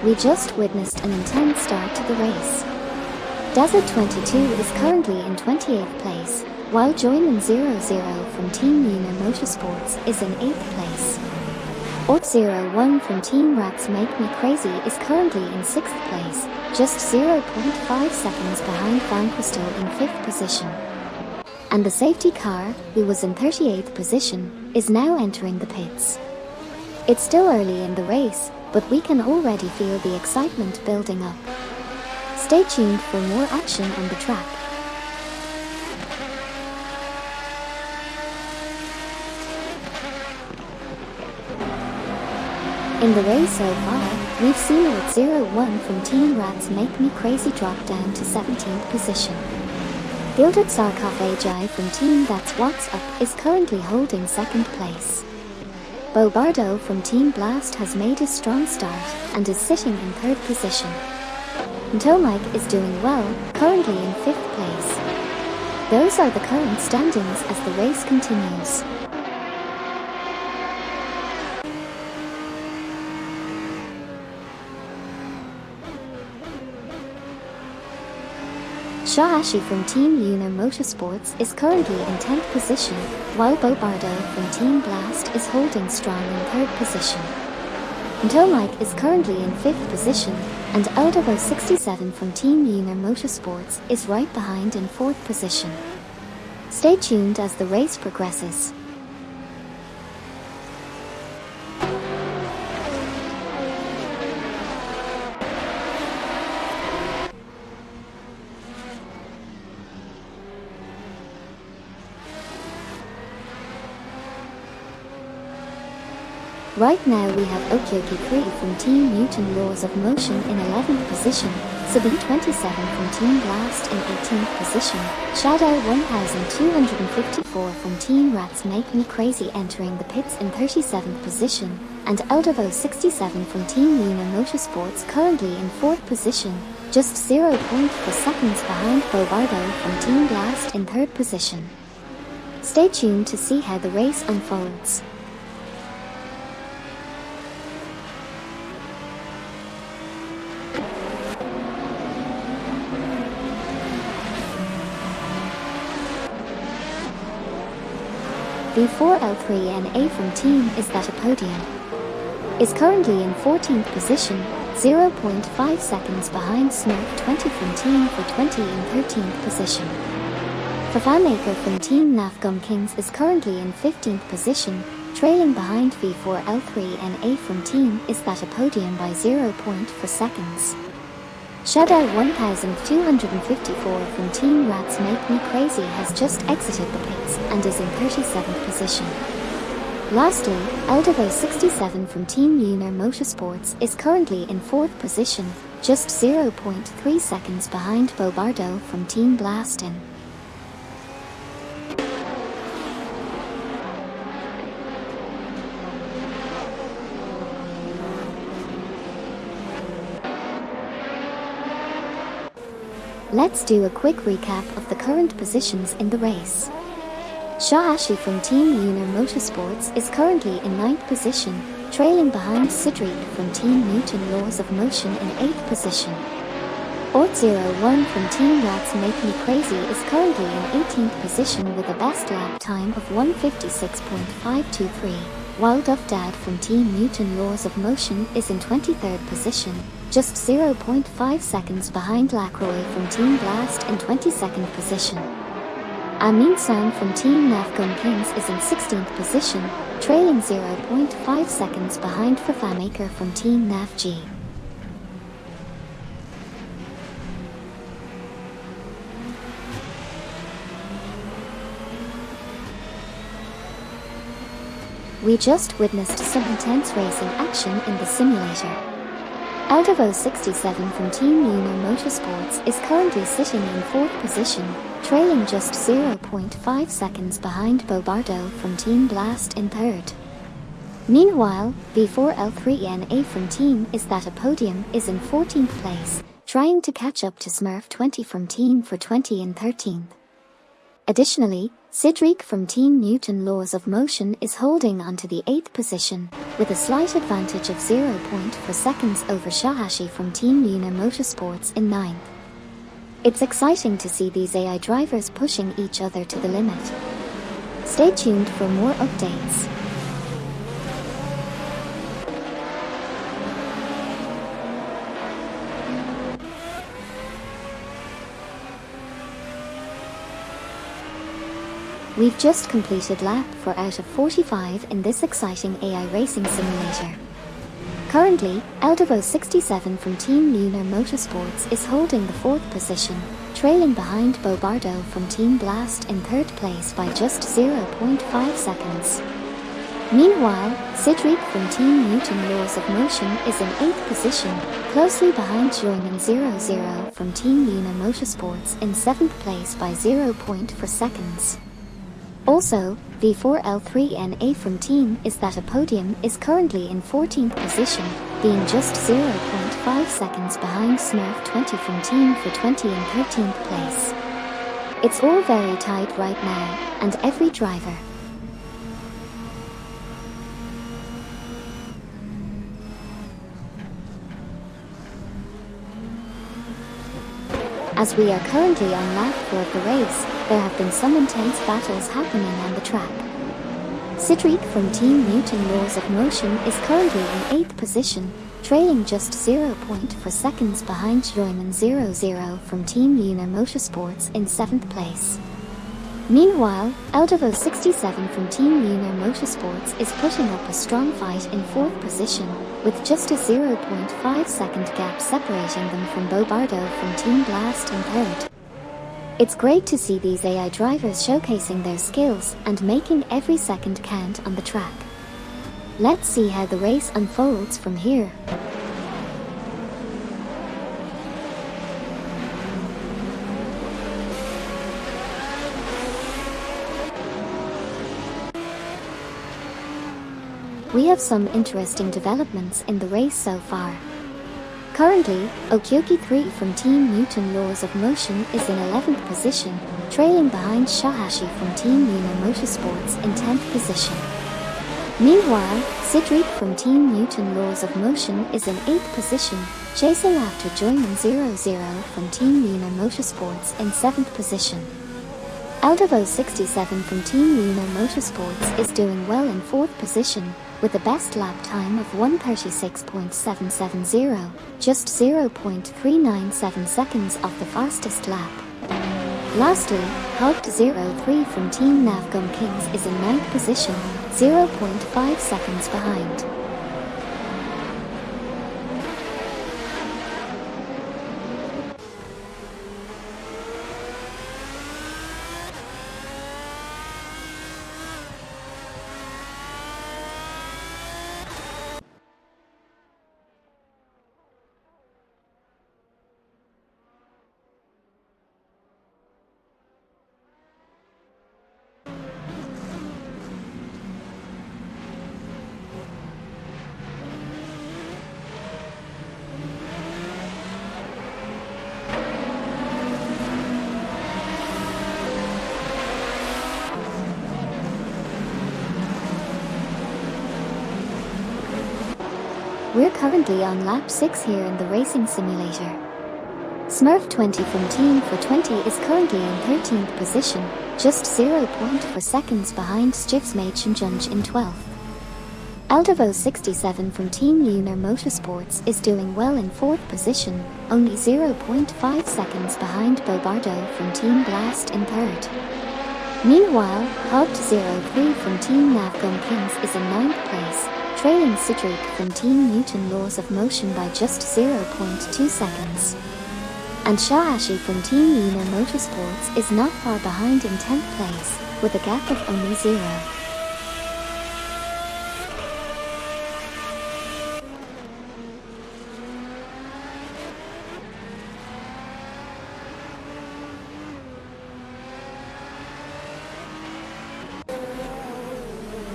We just witnessed an intense start to the race. Desert 22 is currently in 28th place, while Joyman 00 from Team Lunar Motorsports is in 8th place. Ort01 from Team Rats Make Me Crazy is currently in 6th place, just 0.5 seconds behind Van Crystal in 5th position. And the safety car, who was in 38th position, is now entering the pits. It's still early in the race, but we can already feel the excitement building up. Stay tuned for more action on the track. In the race so far, we've seen Ort01 from Team Rats Make Me Crazy drop down to 17th position. Gilded Sarcophagi from Team That's What's Up is currently holding 2nd place. Bobardo from Team Blast has made a strong start and is sitting in 3rd position. Tomike is doing well, currently in 5th place. Those are the current standings as the race continues. Shahashi from Team Lunar Motorsports is currently in 10th position, while Bobardo from Team Blast is holding strong in 3rd position. Tomike is currently in 5th position, and Eldevo67 from Team Lunar Motorsports is right behind in 4th position. Stay tuned as the race progresses. Right now we have Okyoki 3 from Team Mutant Laws of Motion in 11th position, Sabine 27 from Team Blast in 18th position, Shadow 1254 from Team Rats Make Me Crazy entering the pits in 37th position, and Eldevo 67 from Team Lunar Motorsports currently in 4th position, just 0.4 seconds behind Bobardo from Team Blast in 3rd position. Stay tuned to see how the race unfolds. V4L3NA from Team Is That a Podium is currently in 14th position, 0.5 seconds behind Smurf 20 from Team for 20 in 13th position. Fafamaker from Team Nafgum Kings is currently in 15th position, trailing behind V4L3NA from Team Is That a Podium by 0.4 seconds. Shadow 1254 from Team Rats Make Me Crazy has just exited the pits and is in 37th position. Lastly, Eldevo 67 from Team Lunar Motorsports is currently in 4th position, just 0.3 seconds behind Bobardo from Team Blastin. Let's do a quick recap of the current positions in the race. Shahashi from Team Lunar Motorsports is currently in 9th position, trailing behind Sidriq from Team Mutant Laws of Motion in 8th position. Ort01 from Team Rats Make Me Crazy is currently in 18th position with a best lap time of 1:56.523, while Duffdad from Team Mutant Laws of Motion is in 23rd position, just 0.5 seconds behind Lacroix from Team Blast in 22nd position. Amin San from Team Nafgum Kings is in 16th position, trailing 0.5 seconds behind Fafamaker from Team Nafg. We just witnessed some intense racing action in the simulator. Eldevo 67 from Team Lunar Motorsports is currently sitting in 4th position, trailing just 0.5 seconds behind Bobardo from Team Blast in 3rd. Meanwhile, V4L3NA from Team Is That a Podium is in 14th place, trying to catch up to Smurf 20 from Team for 20 in 13th. Additionally, Cedric from Team Newton Laws of Motion is holding onto the 8th position, with a slight advantage of 0.4 seconds over Shahashi from Team Yuna Motorsports in 9th. It's exciting to see these AI drivers pushing each other to the limit. Stay tuned for more updates. We've just completed lap 4 out of 45 in this exciting AI racing simulator. Currently, Eldevo67 from Team Lunar Motorsports is holding the 4th position, trailing behind Bobardo from Team Blast in 3rd place by just 0.5 seconds. Meanwhile, Cedric from Team Newton Laws of Motion is in 8th position, closely behind Joyman00 from Team Lunar Motorsports in 7th place by 0.4 seconds. Also, V4L3NA from Team Is That a Podium is currently in 14th position, being just 0.5 seconds behind Smurf20 from Team for 20 in 13th place. It's all very tight right now, and every driver. As we are currently on lap 4 of the race, there have been some intense battles happening on the track. Cedric from Team Newton Laws of Motion is currently in 8th position, trailing just 0.4 seconds behind Joyman00 from Team Lunar Motorsports in 7th place. Meanwhile, Eldevo67 from Team Lunar Motorsports is putting up a strong fight in 4th position, with just a 0.5 second gap separating them from Bobardo from Team Blast in 3rd. It's great to see these AI drivers showcasing their skills and making every second count on the track. Let's see how the race unfolds from here. We have some interesting developments in the race so far. Currently, Okyoki3 from Team Newton Laws of Motion is in 11th position, trailing behind Shahashi from Team Lunar Motorsports in 10th position. Meanwhile, Cedric from Team Newton Laws of Motion is in 8th position, chasing after Joyman00 from Team Lunar Motorsports in 7th position. Eldevo67 from Team Lunar Motorsports is doing well in 4th position, with a best lap time of 1:36.770, just 0.397 seconds off the fastest lap. Lastly, Hogged03 from Team Navgum Kings is in 9th position, 0.5 seconds behind. We're currently on lap 6 here in the racing simulator. Smurf20 from Team for 20 is currently in 13th position, just 0.4 seconds behind Stivsmade in 12th. Eldevo67 from Team Lunar Motorsports is doing well in 4th position, only 0.5 seconds behind Bobardo from Team Blast in 3rd. Meanwhile, Hogged03 from Team Navgum Kings is in 9th place, trailing Cedric from Team Newton Laws of Motion by just 0.2 seconds. And Shahashi from Team Lunar Motorsports is not far behind in 10th place, with a gap of only 0.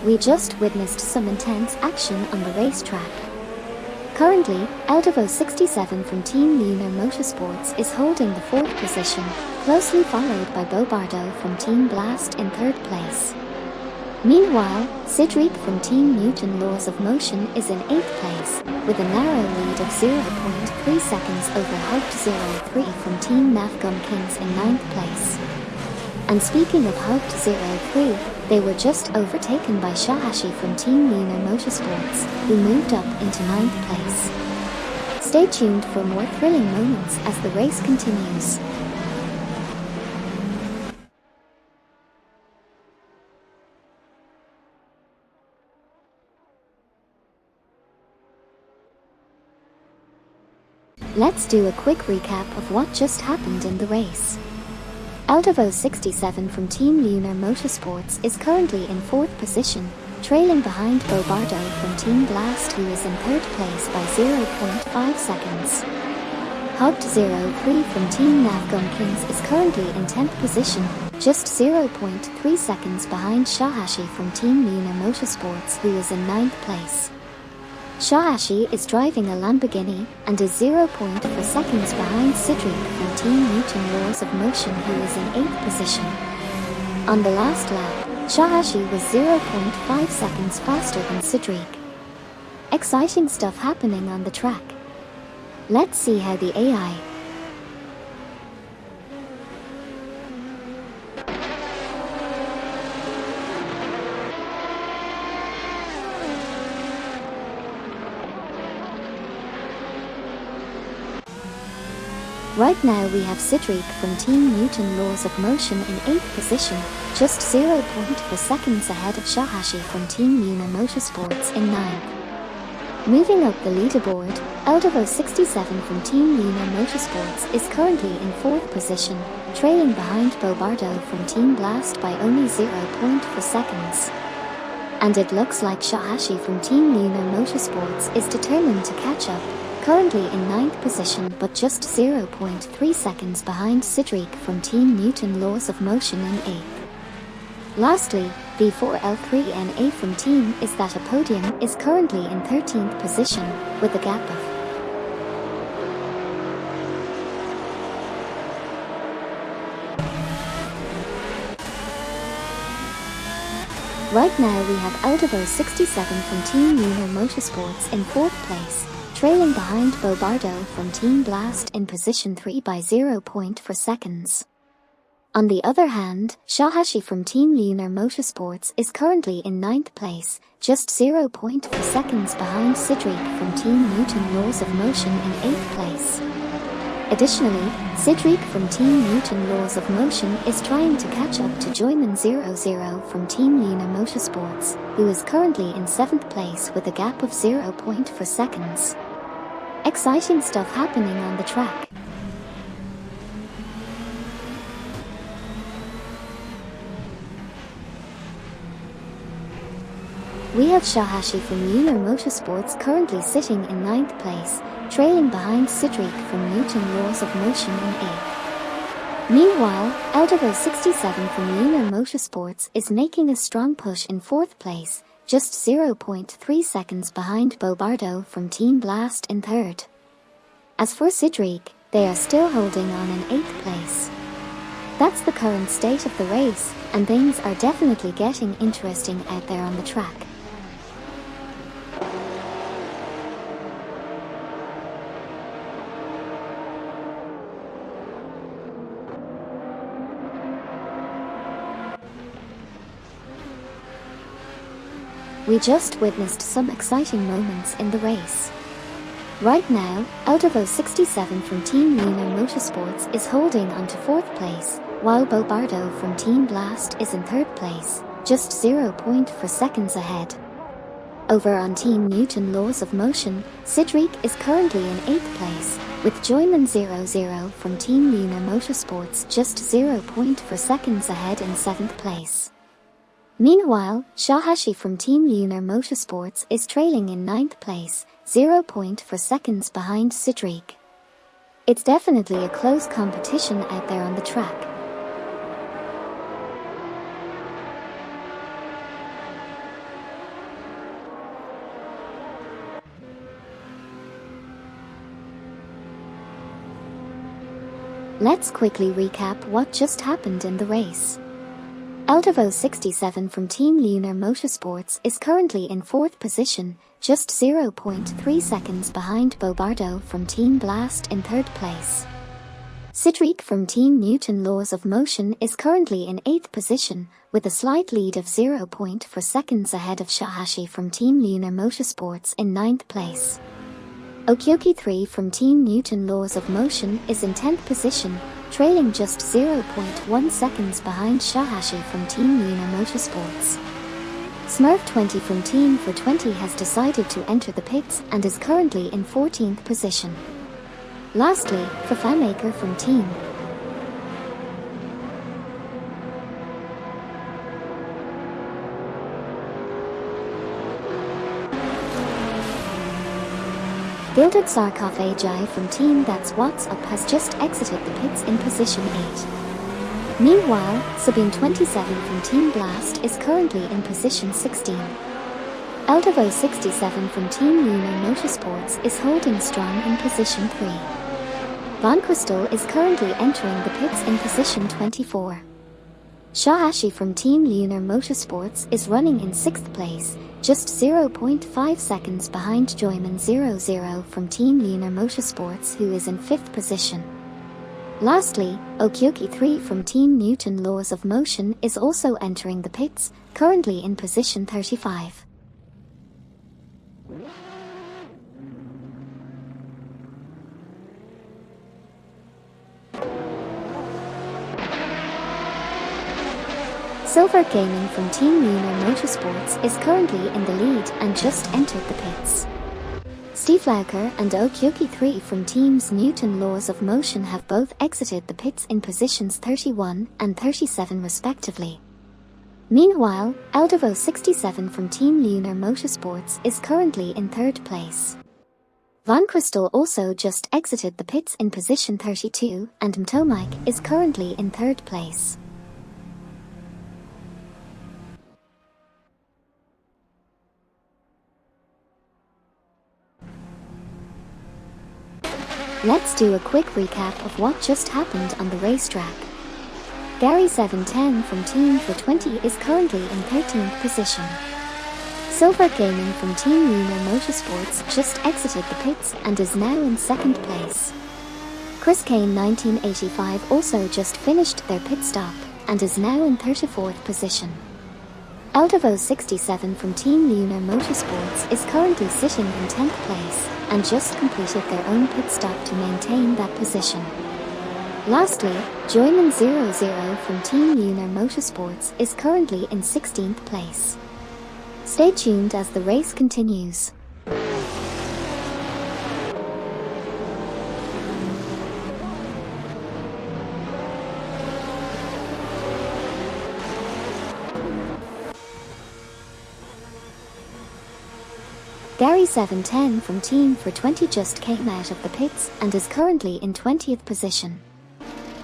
We just witnessed some intense action on the racetrack. Currently, Eldevo67 from Team Lunar Motorsports is holding the 4th position, closely followed by Bobardo from Team Blast in 3rd place. Meanwhile, Cedric from Team Newton Laws of Motion is in 8th place, with a narrow lead of 0.3 seconds over Haupt 03 from Team Navgum Kings in 9th place. And speaking of Haupt 03, they were just overtaken by Shahashi from Team Lunar Motorsports, who moved up into 9th place. Stay tuned for more thrilling moments as the race continues. Let's do a quick recap of what just happened in the race. Eldevo67 from Team Lunar Motorsports is currently in 4th position, trailing behind Bobardo from Team Blast, who is in 3rd place by 0.5 seconds. Haupt 03 from Team Navgum Kings is currently in 10th position, just 0.3 seconds behind Shahashi from Team Lunar Motorsports, who is in 9th place. Shahashi is driving a Lamborghini and is 0.4 seconds behind Cedric from Team Newton Laws of Motion, who is in 8th position. On the last lap, Shahashi was 0.5 seconds faster than Cedric. Exciting stuff happening on the track. Let's see how the AI Right now we have Cedric from Team Newton Laws of Motion in 8th position, just 0.4 seconds ahead of Shahashi from Team Lunar Motorsports in 9th. Moving up the leaderboard, Eldevo67 from Team Lunar Motorsports is currently in 4th position, trailing behind Bobardo from Team Blast by only 0.4 seconds. And it looks like Shahashi from Team Lunar Motorsports is determined to catch up, currently in 9th position but just 0.3 seconds behind Cedric from Team Newton Laws of Motion in 8th. Lastly, V4L3NA from Team Is That a Podium is currently in 13th position, with a gap of Right now we have Eldevo67 from Team Lunar Motorsports in 4th place, trailing behind Bobardo from Team Blast in position 3 by 0.4 seconds. On the other hand, Shahashi from Team Lunar Motorsports is currently in 9th place, just 0.4 seconds behind Cedric from Team Newton Laws of Motion in 8th place. Additionally, Cedric from Team Newton Laws of Motion is trying to catch up to Joyman00 from Team Lunar Motorsports, who is currently in 7th place with a gap of 0.4 seconds. Exciting stuff happening on the track. We have Shahashi from Lunar Motorsports currently sitting in 9th place, trailing behind Cedric from Newton Laws of Motion in 8th. Meanwhile, Eldevo67 from Lunar Motorsports is making a strong push in 4th place, just 0.3 seconds behind Bobardo from Team Blast in 3rd. As for Cedric, they are still holding on in 8th place. That's the current state of the race, and things are definitely getting interesting out there on the track. We just witnessed some exciting moments in the race. Right now, Eldevo67 from Team Lunar Motorsports is holding on to 4th place, while Bobardo from Team Blast is in 3rd place, just 0.4 seconds ahead. Over on Team Newton Laws of Motion, Cedric is currently in 8th place, with Joyman00 from Team Lunar Motorsports just 0.4 seconds ahead in 7th place. Meanwhile, Shahashi from Team Lunar Motorsports is trailing in 9th place, 0.4 seconds behind Cedric. It's definitely a close competition out there on the track. Let's quickly recap what just happened in the race. Eldevo 67 from Team Lunar Motorsports is currently in 4th position, just 0.3 seconds behind Bobardo from Team Blast in 3rd place. Cedric from Team Newton Laws of Motion is currently in 8th position, with a slight lead of 0.4 seconds ahead of Shahashi from Team Lunar Motorsports in 9th place. Okyoki 3 from Team Newton Laws of Motion is in 10th position, trailing just 0.1 seconds behind Shahashi from Team Lunar Motorsports. Smurf 20 from Team for 20 has decided to enter the pits and is currently in 14th position. Lastly, Fafamaker from Team Gilded Sarcophagi from Team That's What's Up has just exited the pits in position 8. Meanwhile, Sabine 27 from Team Blast is currently in position 16. Eldevo 67 from Team Lunar Motorsports is holding strong in position 3. Von Crystal is currently entering the pits in position 24. Shahashi from Team Lunar Motorsports is running in 6th place, just 0.5 seconds behind Joyman 00 from Team Lunar Motorsports, who is in 5th position. Lastly, Okyoki 3 from Team Newton Laws of Motion is also entering the pits, currently in position 35. Silver Gaming from Team Lunar Motorsports is currently in the lead and just entered the pits. Steve Lauker and Okyoki 3 from Teams Newton Laws of Motion have both exited the pits in positions 31 and 37 respectively. Meanwhile, Eldevo 67 from Team Lunar Motorsports is currently in 3rd place. Von Crystal also just exited the pits in position 32, and Mtomike is currently in 3rd place. Let's do a quick recap of what just happened on the racetrack. Gary 710 from Team for 20 is currently in 13th position. Silver Gaming from Team Lunar Motorsports just exited the pits and is now in 2nd place. Chris Kane 1985 also just finished their pit stop and is now in 34th position. Eldevo 67 from Team Lunar Motorsports is currently sitting in 10th place and just completed their own pit stop to maintain that position. Lastly, Joyman 00 from Team Lunar Motorsports is currently in 16th place. Stay tuned as the race continues. Gary 710 from Team for 20 just came out of the pits and is currently in 20th position.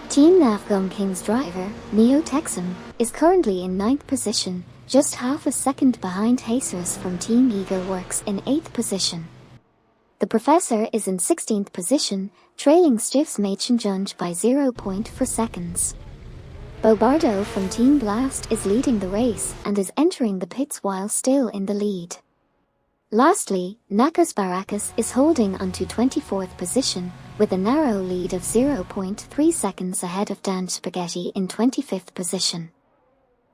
Team Nafgum King's driver, Neo Texan, is currently in 9th position, just half a second behind Jesus from Team Eager Works in 8th position. The Professor is in 16th position, trailing Stiffs Machenjunge by 0.4 seconds. Bobardo from Team Blast is leading the race and is entering the pits while still in the lead. Lastly, Nakas Barakas is holding onto 24th position, with a narrow lead of 0.3 seconds ahead of Dan Spaghetti in 25th position.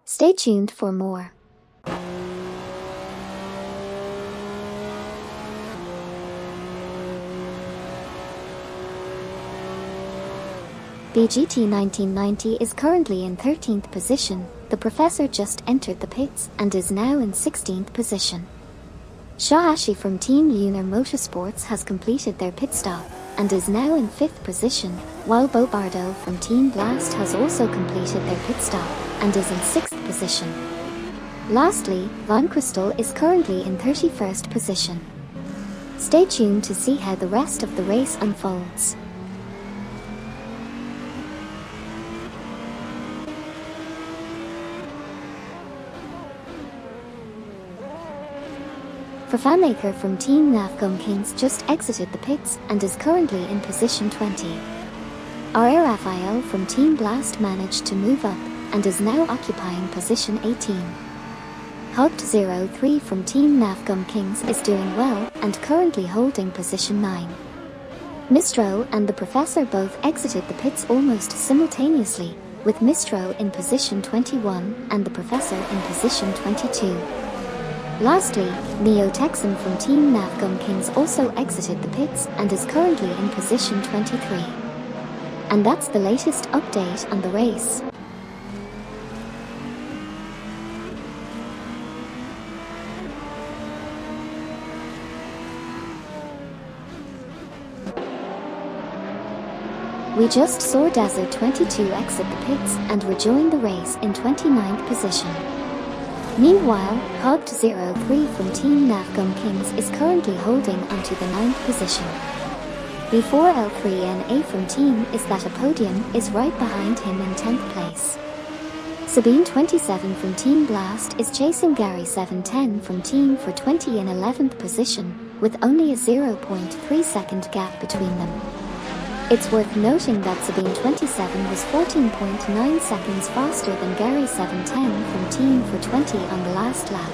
Stay tuned for more. BGT 1990 is currently in 13th position. The Professor just entered the pits and is now in 16th position. Shahashi from Team Lunar Motorsports has completed their pit stop and is now in 5th position, while Bobardo from Team Blast has also completed their pit stop and is in 6th position. Lastly, Von Crystal is currently in 31st position. Stay tuned to see how the rest of the race unfolds. Fafamaker from Team Nafgum Kings just exited the pits and is currently in position 20. Raphael from Team Blast managed to move up and is now occupying position 18. Hogged03 from Team Navgum Kings is doing well and currently holding position 9. Mistro and the Professor both exited the pits almost simultaneously, with Mistro in position 21 and the Professor in position 22. Lastly, Neo Texan from Team Navgum Kings also exited the pits and is currently in position 23. And that's the latest update on the race. We just saw Dazzler22 exit the pits and rejoin the race in 29th position. Meanwhile, Hogged03 from Team Navgum Kings is currently holding onto the 9th position. Before L3NA from Team is that a podium is right behind him in 10th place. Sabine27 from Team Blast is chasing Gary710 from Team for 20 in 11th position, with only a 0.3 second gap between them. It's worth noting that Sabine27 was 14.9 seconds faster than Gary710 from Team for 20 on the last lap.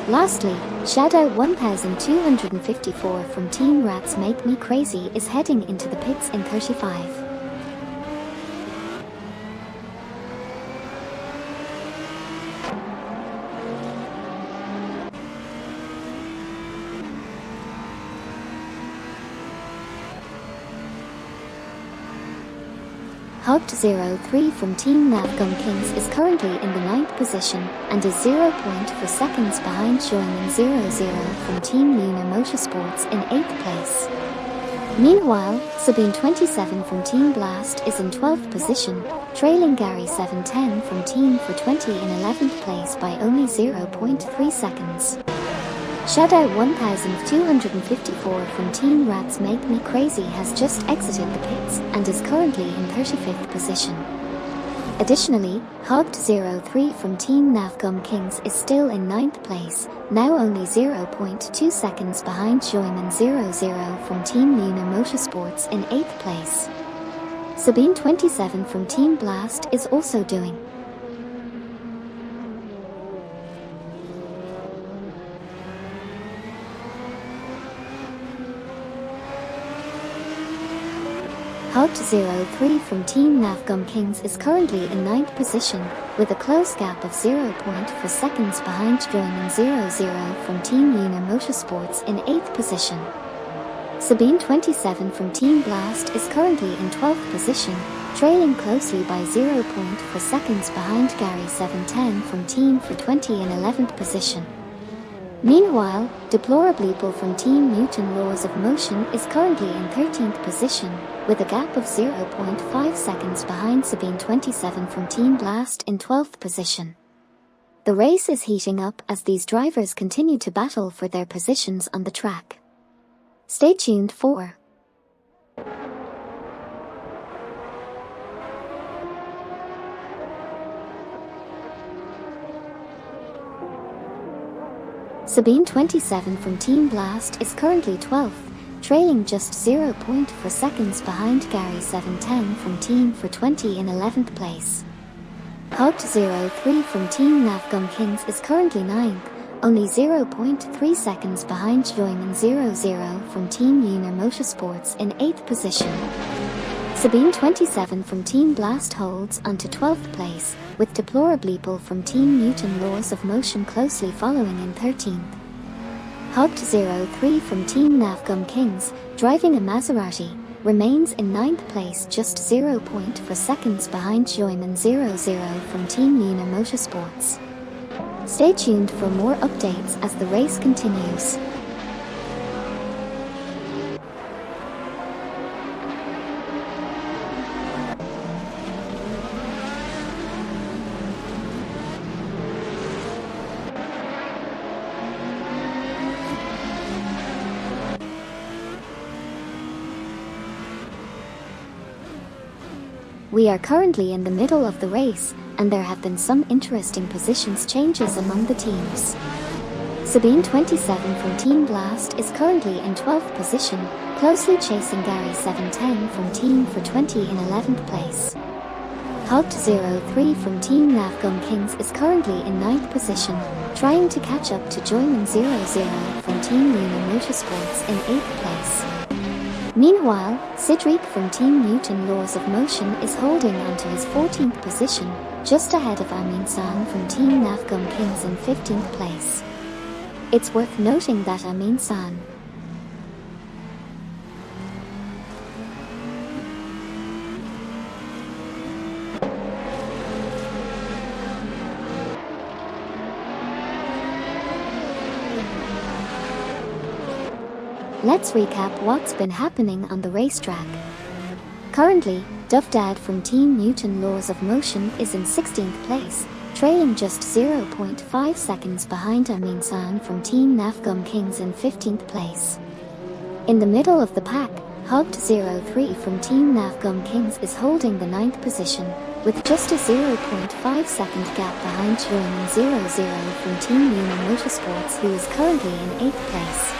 Lastly, Shadow 1254 from Team Rats Make Me Crazy is heading into the pits in 35. Hogged03 from Team Navgum Kings is currently in the 9th position and is 0.4 seconds behind Joyman00 from Team Lunar Motorsports in 8th place. Meanwhile, Sabine27 from Team Blast is in 12th position, trailing Gary710 from Team for 20 in 11th place by only 0.3 seconds. Shadow 1254 from Team Rats Make Me Crazy has just exited the pits and is currently in 35th position. Additionally, Hogged03 from Team Navgum Kings is still in 9th place, now only 0.2 seconds behind Joyman00 from Team Lunar Motorsports in 8th place. Sabine27 from Team Blast is also doing Hogged03 from Team Navgum Kings is currently in 9th position, with a close gap of 0.4 seconds behind Joyman00 from Team Lunar Motorsports in 8th position. Sabine27 from Team Blast is currently in 12th position, trailing closely by 0.4 seconds behind Gary710 from Team for 20 in 11th position. Meanwhile, Deplorableeple from Team Mutant Laws of Motion is currently in 13th position, with a gap of 0.5 seconds behind Sabine27 from Team Blast in 12th position. The race is heating up as these drivers continue to battle for their positions on the track. Stay tuned for Sabine27 from Team Blast is currently 12th, trailing just 0.4 seconds behind Gary710 from Team for 20 in 11th place. Hogged03 from Team Navgum Kings is currently 9th, only 0.3 seconds behind Joyman00 from Team Lunar Motorsports in 8th position. Sabine27 from Team Blast holds onto 12th place, with Deplorableeple from Team Mutant Laws of Motion closely following in 13th. Hogged03 from Team Navgum Kings, driving a Maserati, remains in 9th place just 0.4 seconds behind Joyman00 from Team Lunar Motorsports. Stay tuned for more updates as the race continues. We are currently in the middle of the race, and there have been some interesting positions changes among the teams. Sabine27 from Team Blast is currently in 12th position, closely chasing Gary 710 from Team for 20 in 11th place. Hogged03 from Team Navgum Kings is currently in 9th position, trying to catch up to Joyman00 from Team Luna Motorsports in 8th place. Meanwhile, Cedric from Team Newton Laws of Motion is holding onto his 14th position, just ahead of Amin San from Team Navgum Kings in 15th place. It's worth noting that Amin San Let's recap what's been happening on the racetrack. Currently, Duvdad from Team Newton Laws of Motion is in 16th place, trailing just 0.5 seconds behind Amin San from Team Navgum Kings in 15th place. In the middle of the pack, Hogged03 from Team Navgum Kings is holding the 9th position, with just a 0.5 second gap behind Joyman00 from Team Luna Motorsports, who is currently in 8th place.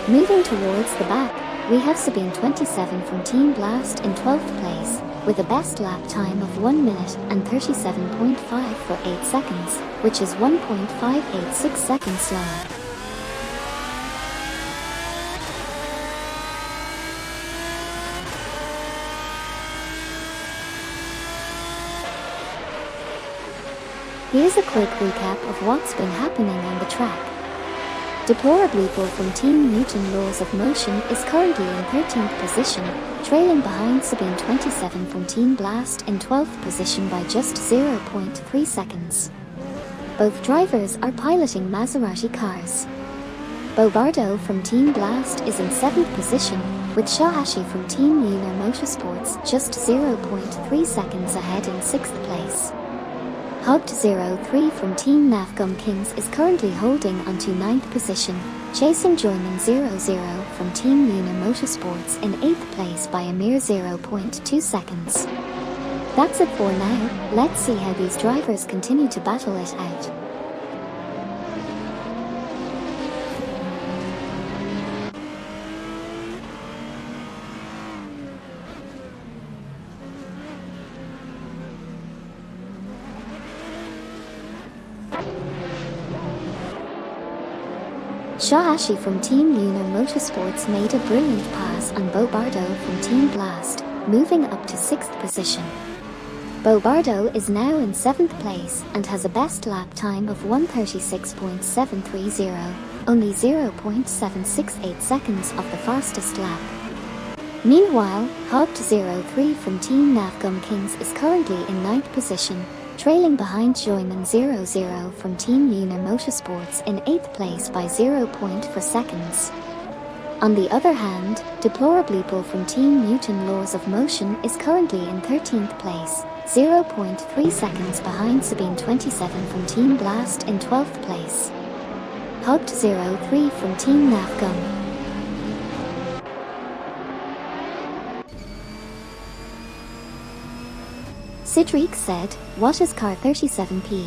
Moving towards the back, we have Sabine 27 from Team Blast in 12th place, with a best lap time of 1 minute and 37.5 for 8 seconds, which is 1.586 seconds slower. Here's a quick recap of what's been happening on the track. Deplorably Bull from Team Newton Laws of Motion is currently in 13th position, trailing behind Sabine 27 from Team Blast in 12th position by just 0.3 seconds. Both drivers are piloting Maserati cars. Bobardo from Team Blast is in 7th position, with Shahashi from Team Luna Motorsports just 0.3 seconds ahead in 6th place. Hogged03 from Team Navgum Kings is currently holding onto 9th position, chasing Joyman00 from Team Luna Motorsports in 8th place by a mere 0.2 seconds. That's it for now. Let's see how these drivers continue to battle it out. Shahashi from Team Luna Motorsports made a brilliant pass on Bobardo from Team Blast, moving up to 6th position. Bobardo is now in 7th place and has a best lap time of 1:36.730, only 0.768 seconds off the fastest lap. Meanwhile, Hogged03 from Team Navgum Kings is currently in 9th position, trailing behind Joyman00 from Team Luna Motorsports in 8th place by 0.4 seconds. On the other hand, Deplorably Bull from Team Newton Laws of Motion is currently in 13th place, 0.3 seconds behind Sabine 27 from Team Blast in 12th place. Hogged03 from Team Navgum. Cedric said, "What is Car 37P?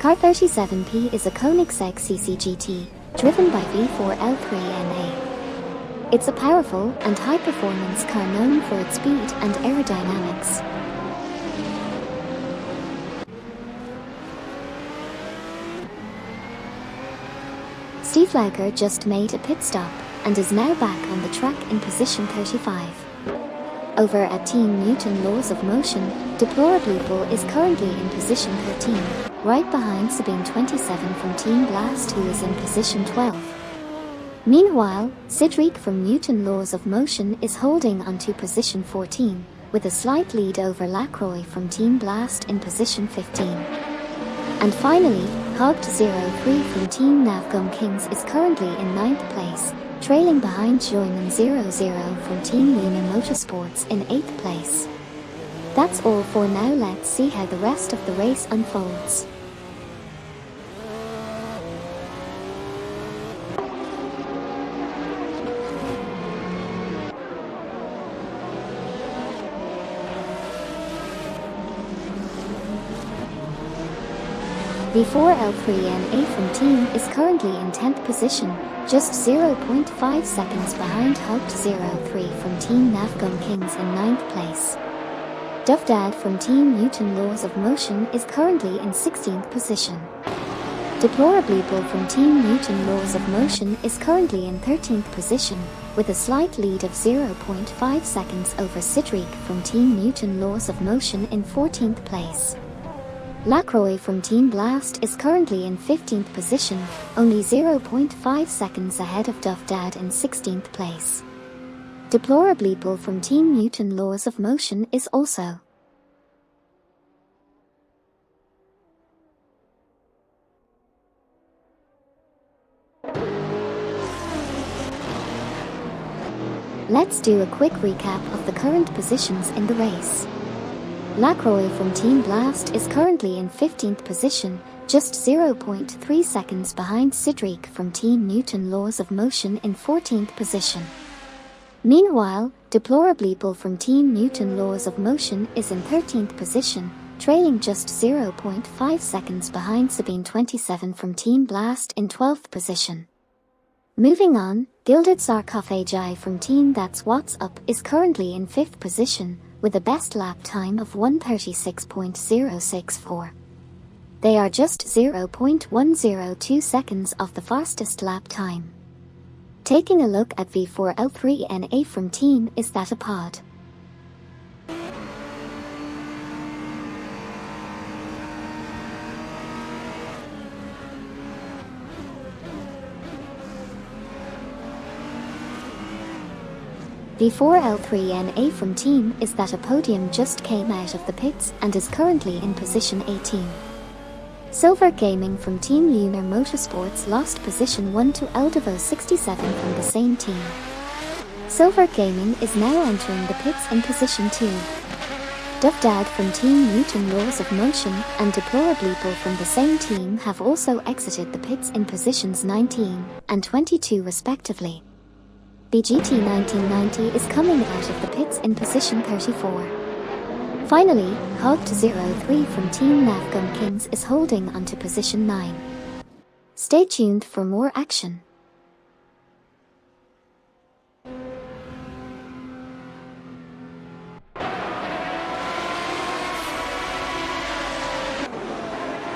Car 37P is a Koenigsegg CCGT, driven by V4L3NA. It's a powerful and high-performance car known for its speed and aerodynamics. Steve Lauker just made a pit stop and is now back on the track in position 35. Over at Team Newton Laws of Motion, Deplorably Bull is currently in position 13, right behind Sabine 27 from Team Blast, who is in position 12. Meanwhile, Cedric from Newton Laws of Motion is holding onto position 14, with a slight lead over Lacroix from Team Blast in position 15. And finally, Hogged03 from Team Navgum Kings is currently in 9th place, trailing behind Joyman00 from Team Luna Motorsports in 8th place. That's all for now. Let's see how the rest of the race unfolds. V4L3NA from team is currently in 10th position, just 0.5 seconds behind Hugged03 from Team Navgum Kings in 9th place. Dovdad from Team Newton Laws of Motion is currently in 16th position. Deplorably Bull from Team Newton Laws of Motion is currently in 13th position, with a slight lead of 0.5 seconds over Sidric from Team Newton Laws of Motion in 14th place. Lacroix from Team Blast is currently in 15th position, only 0.5 seconds ahead of Dovdad in 16th place. Deplorably Bull from Team Newton Laws of Motion is also. Let's do a quick recap of the current positions in the race. Lacroix from Team Blast is currently in 15th position, just 0.3 seconds behind Sidric from Team Newton Laws of Motion in 14th position. Meanwhile, Deplorably Bull from Team Newton Laws of Motion is in 13th position, trailing just 0.5 seconds behind Sabine27 from Team Blast in 12th position. Moving on, Gilded Sarcophagi from Team That's What's Up is currently in 5th position, with a best lap time of 1:36.064. They are just 0.102 seconds off the fastest lap time. Taking a look at V4L3NA from Team Is That a Pod? V4L3NA from Team Is That a Podium just came out of the pits and is currently in position 18. Silver Gaming from Team Lunar Motorsports lost position 1 to Eldevo67 from the same team. Silver Gaming is now entering the pits in position 2. Dovdad from Team Newton Laws of Motion and Deplorably Bull from the same team have also exited the pits in positions 19 and 22 respectively. BGT 1990 is coming out of the pits in position 34. Finally, Hugged03 from Team Navgum Kings is holding onto position 9. Stay tuned for more action.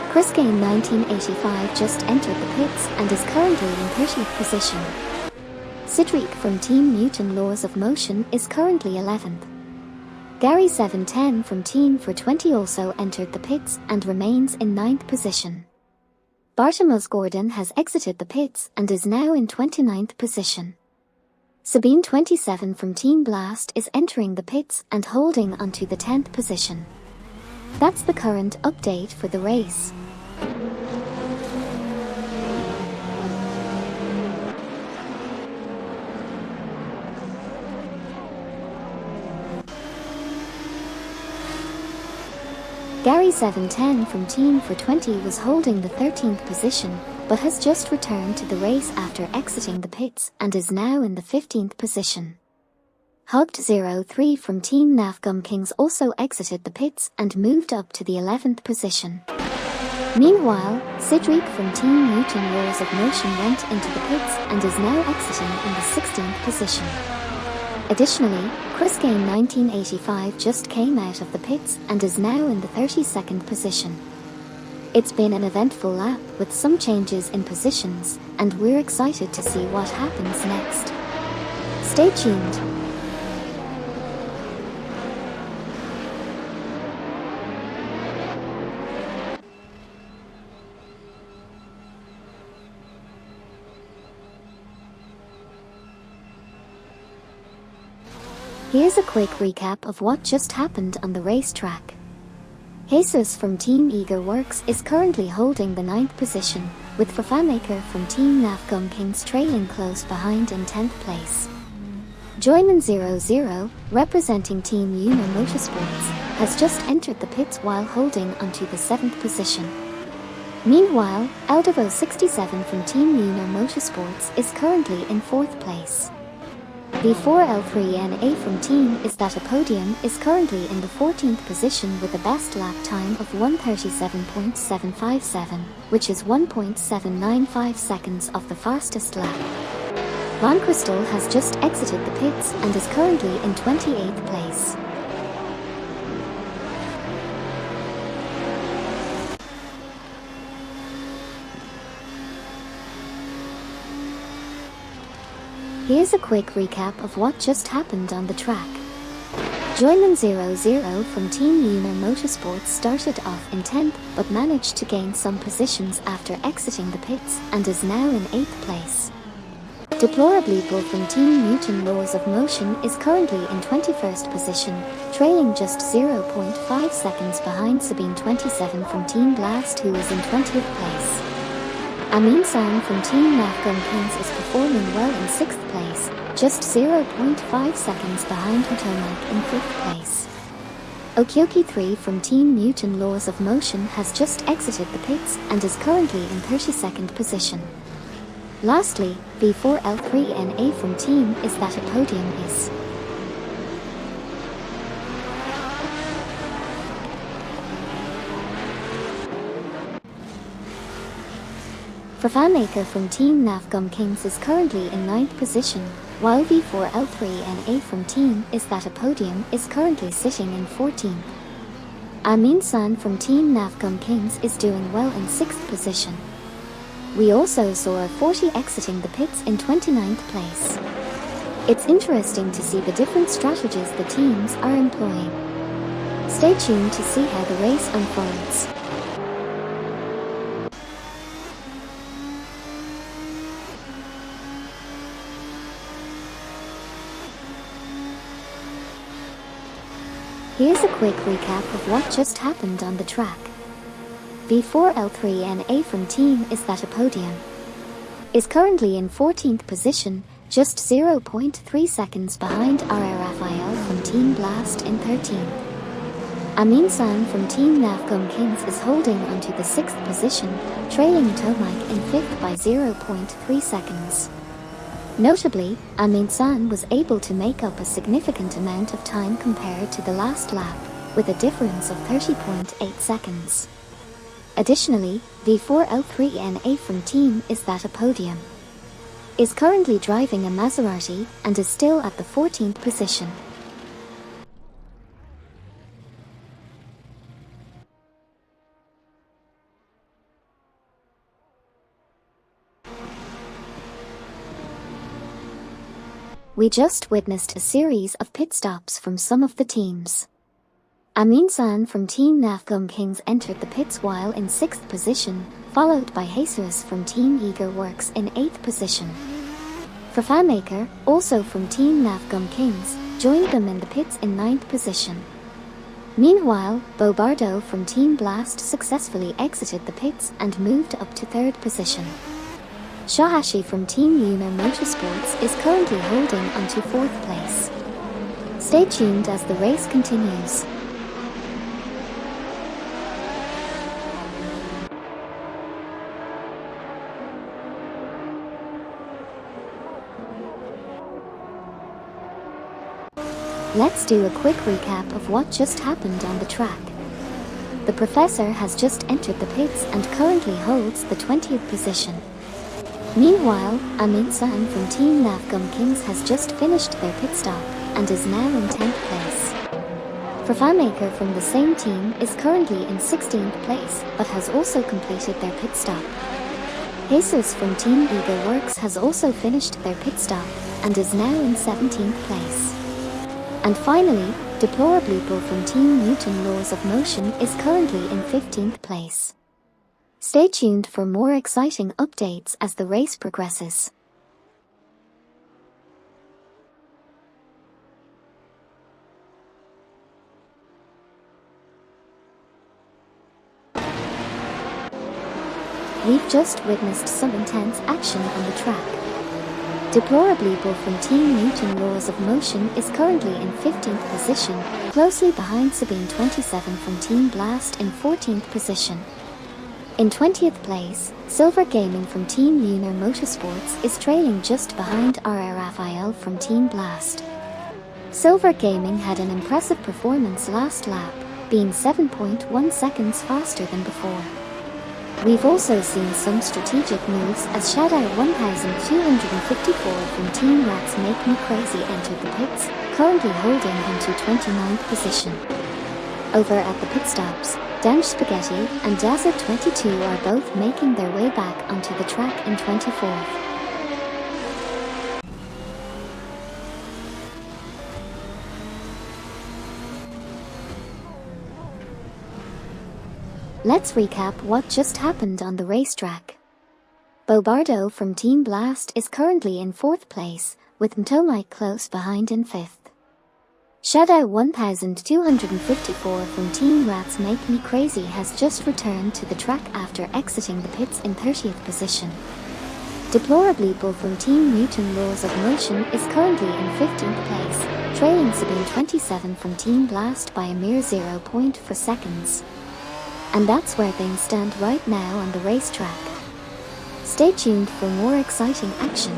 Chris Gain 1985 just entered the pits and is currently in 30th position. Sidric from Team Newton Laws of Motion is currently 11th. Gary 710 from Team 420 also entered the pits and remains in 9th position. Bartimaeus Gordon has exited the pits and is now in 29th position. Sabine27 from Team Blast is entering the pits and holding onto the 10th position. That's the current update for the race. Gary 710 from Team 420 was holding the 13th position, but has just returned to the race after exiting the pits and is now in the 15th position. Hugged03 from Team Navgum Kings also exited the pits and moved up to the 11th position. Meanwhile, Sidric from Team Newton Laws of Motion went into the pits and is now exiting in the 16th position. Additionally, Chris Gain 1985 just came out of the pits and is now in the 32nd position. It's been an eventful lap with some changes in positions, and we're excited to see what happens next. Stay tuned. Here's a quick recap of what just happened on the racetrack. Jesus from Team Eager Works is currently holding the 9th position, with Fafamaker from Team Navgum Kings trailing close behind in 10th place. Joyman00, representing Team Lunar Motorsports, has just entered the pits while holding onto the 7th position. Meanwhile, Eldevo67 from Team Lunar Motorsports is currently in 4th place. V4L3NA from team is that a podium is currently in the 14th position with a best lap time of 1:37.757, which is 1.795 seconds off the fastest lap. Van Crystal has just exited the pits and is currently in 28th place. Here's a quick recap of what just happened on the track. Joyman 00 from Team Lunar Motorsports started off in 10th but managed to gain some positions after exiting the pits and is now in 8th place. Deplorably Bull from Team Newton Laws of Motion is currently in 21st position, trailing just 0.5 seconds behind Sabine 27 from Team Blast, who is in 20th place. Amin San from Team Nafgum Kings is performing well in 6th place, just 0.5 seconds behind Potomac in 5th place. Okyoki 3 from Team Newton Laws of Motion has just exited the pits and is currently in 32nd position. Lastly, V4L3NA from team is that a podium is. For Fanmaker from Team Nafgum Kings is currently in 9th position, while V4L3NA from team is that a podium is currently sitting in 14th. Amin San from Team Nafgum Kings is doing well in 6th position. We also saw a 40 exiting the pits in 29th place. It's interesting to see the different strategies the teams are employing. Stay tuned to see how the race unfolds. Here's a quick recap of what just happened on the track. V4L3NA from team is that a podium is currently in 14th position, just 0.3 seconds behind R.A. Raphael from Team Blast in 13th. Amin San from Team Nafgum Kings is holding onto the 6th position, trailing Tomac in 5th by 0.3 seconds. Notably, Amin San was able to make up a significant amount of time compared to the last lap, with a difference of 30.8 seconds. Additionally, V4L3NA from team is that a podium is currently driving a Maserati and is still at the 14th position. We just witnessed a series of pit stops from some of the teams. Amin San from Team Nafgum Kings entered the pits while in 6th position, followed by Jesus from Team Eager Works in 8th position. For Fanmaker, also from Team Nafgum Kings, joined them in the pits in 9th position. Meanwhile, Bobardo from Team Blast successfully exited the pits and moved up to 3rd position. Shahashi from Team Lunar Motorsports is currently holding onto 4th place. Stay tuned as the race continues. Let's do a quick recap of what just happened on the track. The Professor has just entered the pits and currently holds the 20th position. Meanwhile, Amin San from Team Nafgum Kings has just finished their pit stop and is now in 10th place. For Fanmaker from the same team is currently in 16th place but has also completed their pit stop. Jesus from Team Eager Works has also finished their pit stop and is now in 17th place. And finally, Deplorably Bull from Team Newton Laws of Motion is currently in 15th place. Stay tuned for more exciting updates as the race progresses. We've just witnessed some intense action on the track. Deplorably Bull from Team Newton Laws of Motion is currently in 15th position, closely behind Sabine 27 from Team Blast in 14th position. In 20th place, Silver Gaming from Team Lunar Motorsports is trailing just behind RR Raphael from Team Blast. Silver Gaming had an impressive performance last lap, being 7.1 seconds faster than before. We've also seen some strategic moves as Shadow 1254 from Team Rats Make Me Crazy entered the pits, currently holding onto 29th position. Over at the pit stops, Dange Spaghetti and Dazza22 are both making their way back onto the track in 24th. Let's recap what just happened on the racetrack. Bobardo from Team Blast is currently in 4th place, with Mtomike close behind in 5th. Shadow 1254 from Team Rats Make Me Crazy has just returned to the track after exiting the pits in 30th position. Deplorably Bull from Team Mutant Laws of Motion is currently in 15th place, trailing Sabine 27 from Team Blast by a mere 0.4 seconds. And that's where things stand right now on the racetrack. Stay tuned for more exciting action.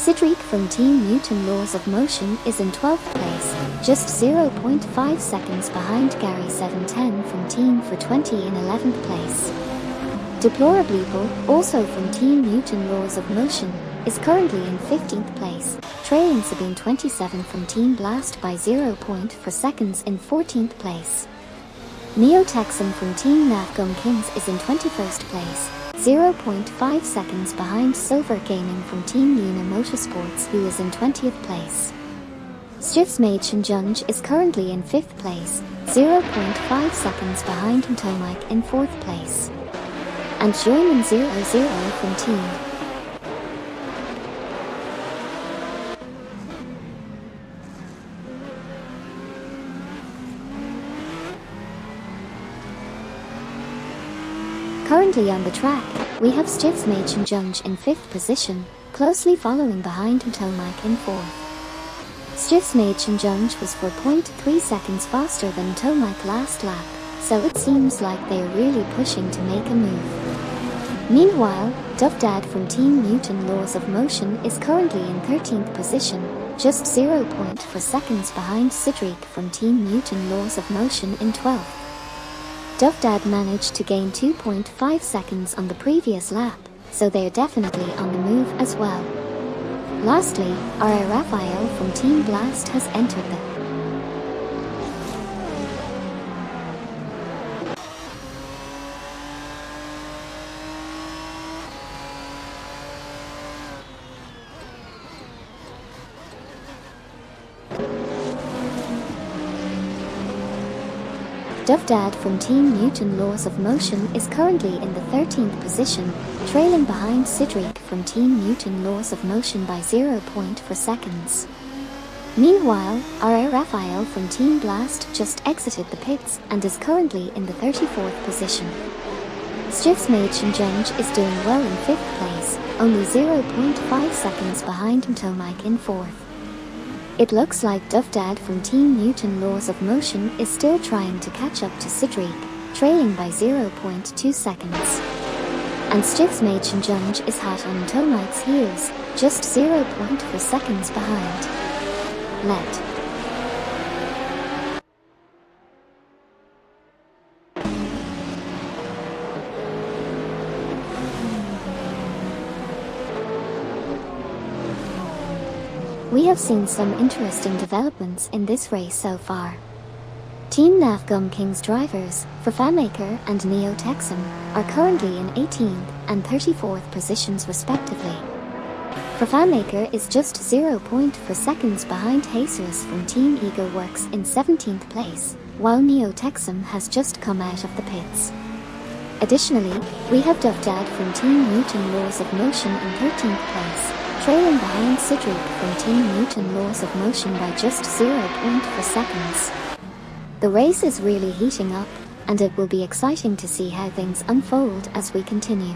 Cedric from Team Mutant Laws of Motion is in 12th place, just 0.5 seconds behind Gary 710 from Team for 20 in 11th place. Deplorably Bull, also from Team Mutant Laws of Motion, is currently in 15th place, trailing Sabine 27 from Team Blast by 0.4 seconds in 14th place. Neo Texan from Team Navgum Kings is in 21st place, 0.5 seconds behind Silver Gaming from Team Lunar Motorsports, who is in 20th place. Stiffs Made Shinjunj is currently in 5th place, 0.5 seconds behind Mtomike in 4th place. And Joyman 00 from Team Currently on the track, we have Stiffs Made Shinjunj in 5th position, closely following behind Mtomike in 4th. Stiffs Made Shinjunj was 4.3 seconds faster than Mtomike last lap, so it seems like they're really pushing to make a move. Meanwhile, Dufdad from Team Mutant Laws of Motion is currently in 13th position, just 0.4 seconds behind Cedric from Team Mutant Laws of Motion in 12th. Dufdad managed to gain 2.5 seconds on the previous lap, so they're definitely on the move as well. Lastly, RR Raphael from Team Blast has entered the Dufdad from Team Mutant Laws of Motion is currently in the 13th position, trailing behind Cedric from Team Mutant Laws of Motion by 0.4 seconds. Meanwhile, RR Raphael from Team Blast just exited the pits and is currently in the 34th position. Stiffs Made Shinjunj is doing well in 5th place, only 0.5 seconds behind Mtomike in 4th. It looks like Dufdad from Team Mutant Laws of Motion is still trying to catch up to Cedric, trailing by 0.2 seconds. And Stiffs Made Shinjunj is hot on Mtomike's heels, just 0.4 seconds behind. We have seen some interesting developments in this race so far. Team Navgum Kings drivers, Fafamaker and Neo Texan, are currently in 18th and 34th positions respectively. Fafamaker is just 0.4 seconds behind Jesus from Team Ego Works in 17th place, while Neo Texan has just come out of the pits. Additionally, we have Dufdad from Team Mutant Laws of Motion in 13th place, trailing behind Cedric from Team Mutant Laws of Motion by just 0.4 seconds. The race is really heating up, and it will be exciting to see how things unfold as we continue.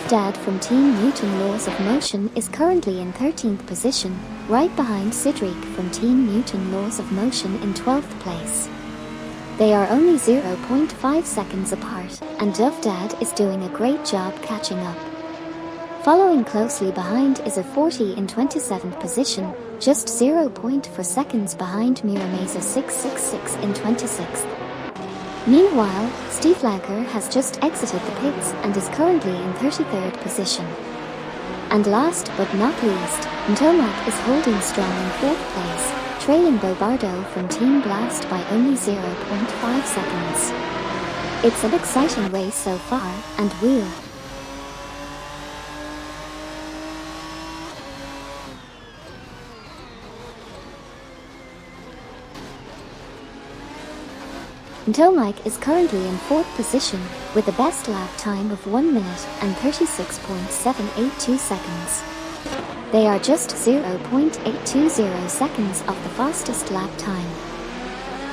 Dad from Team Newton Laws of Motion is currently in 13th position, right behind Cedric from Team Newton Laws of Motion in 12th place. They are only 0.5 seconds apart, and Dad is doing a great job catching up. Following closely behind is a 40 in 27th position, just 0.4 seconds behind Miramazer 666 in 26th. Meanwhile, Stieflager has just exited the pits and is currently in 33rd position. And last but not least, Tomac is holding strong in 4th place, trailing Bobardo from Team Blast by only 0.5 seconds. It's an exciting race so far, and we'll Tomac is currently in 4th position, with a best lap time of 1 minute and 36.782 seconds. They are just 0.820 seconds off the fastest lap time.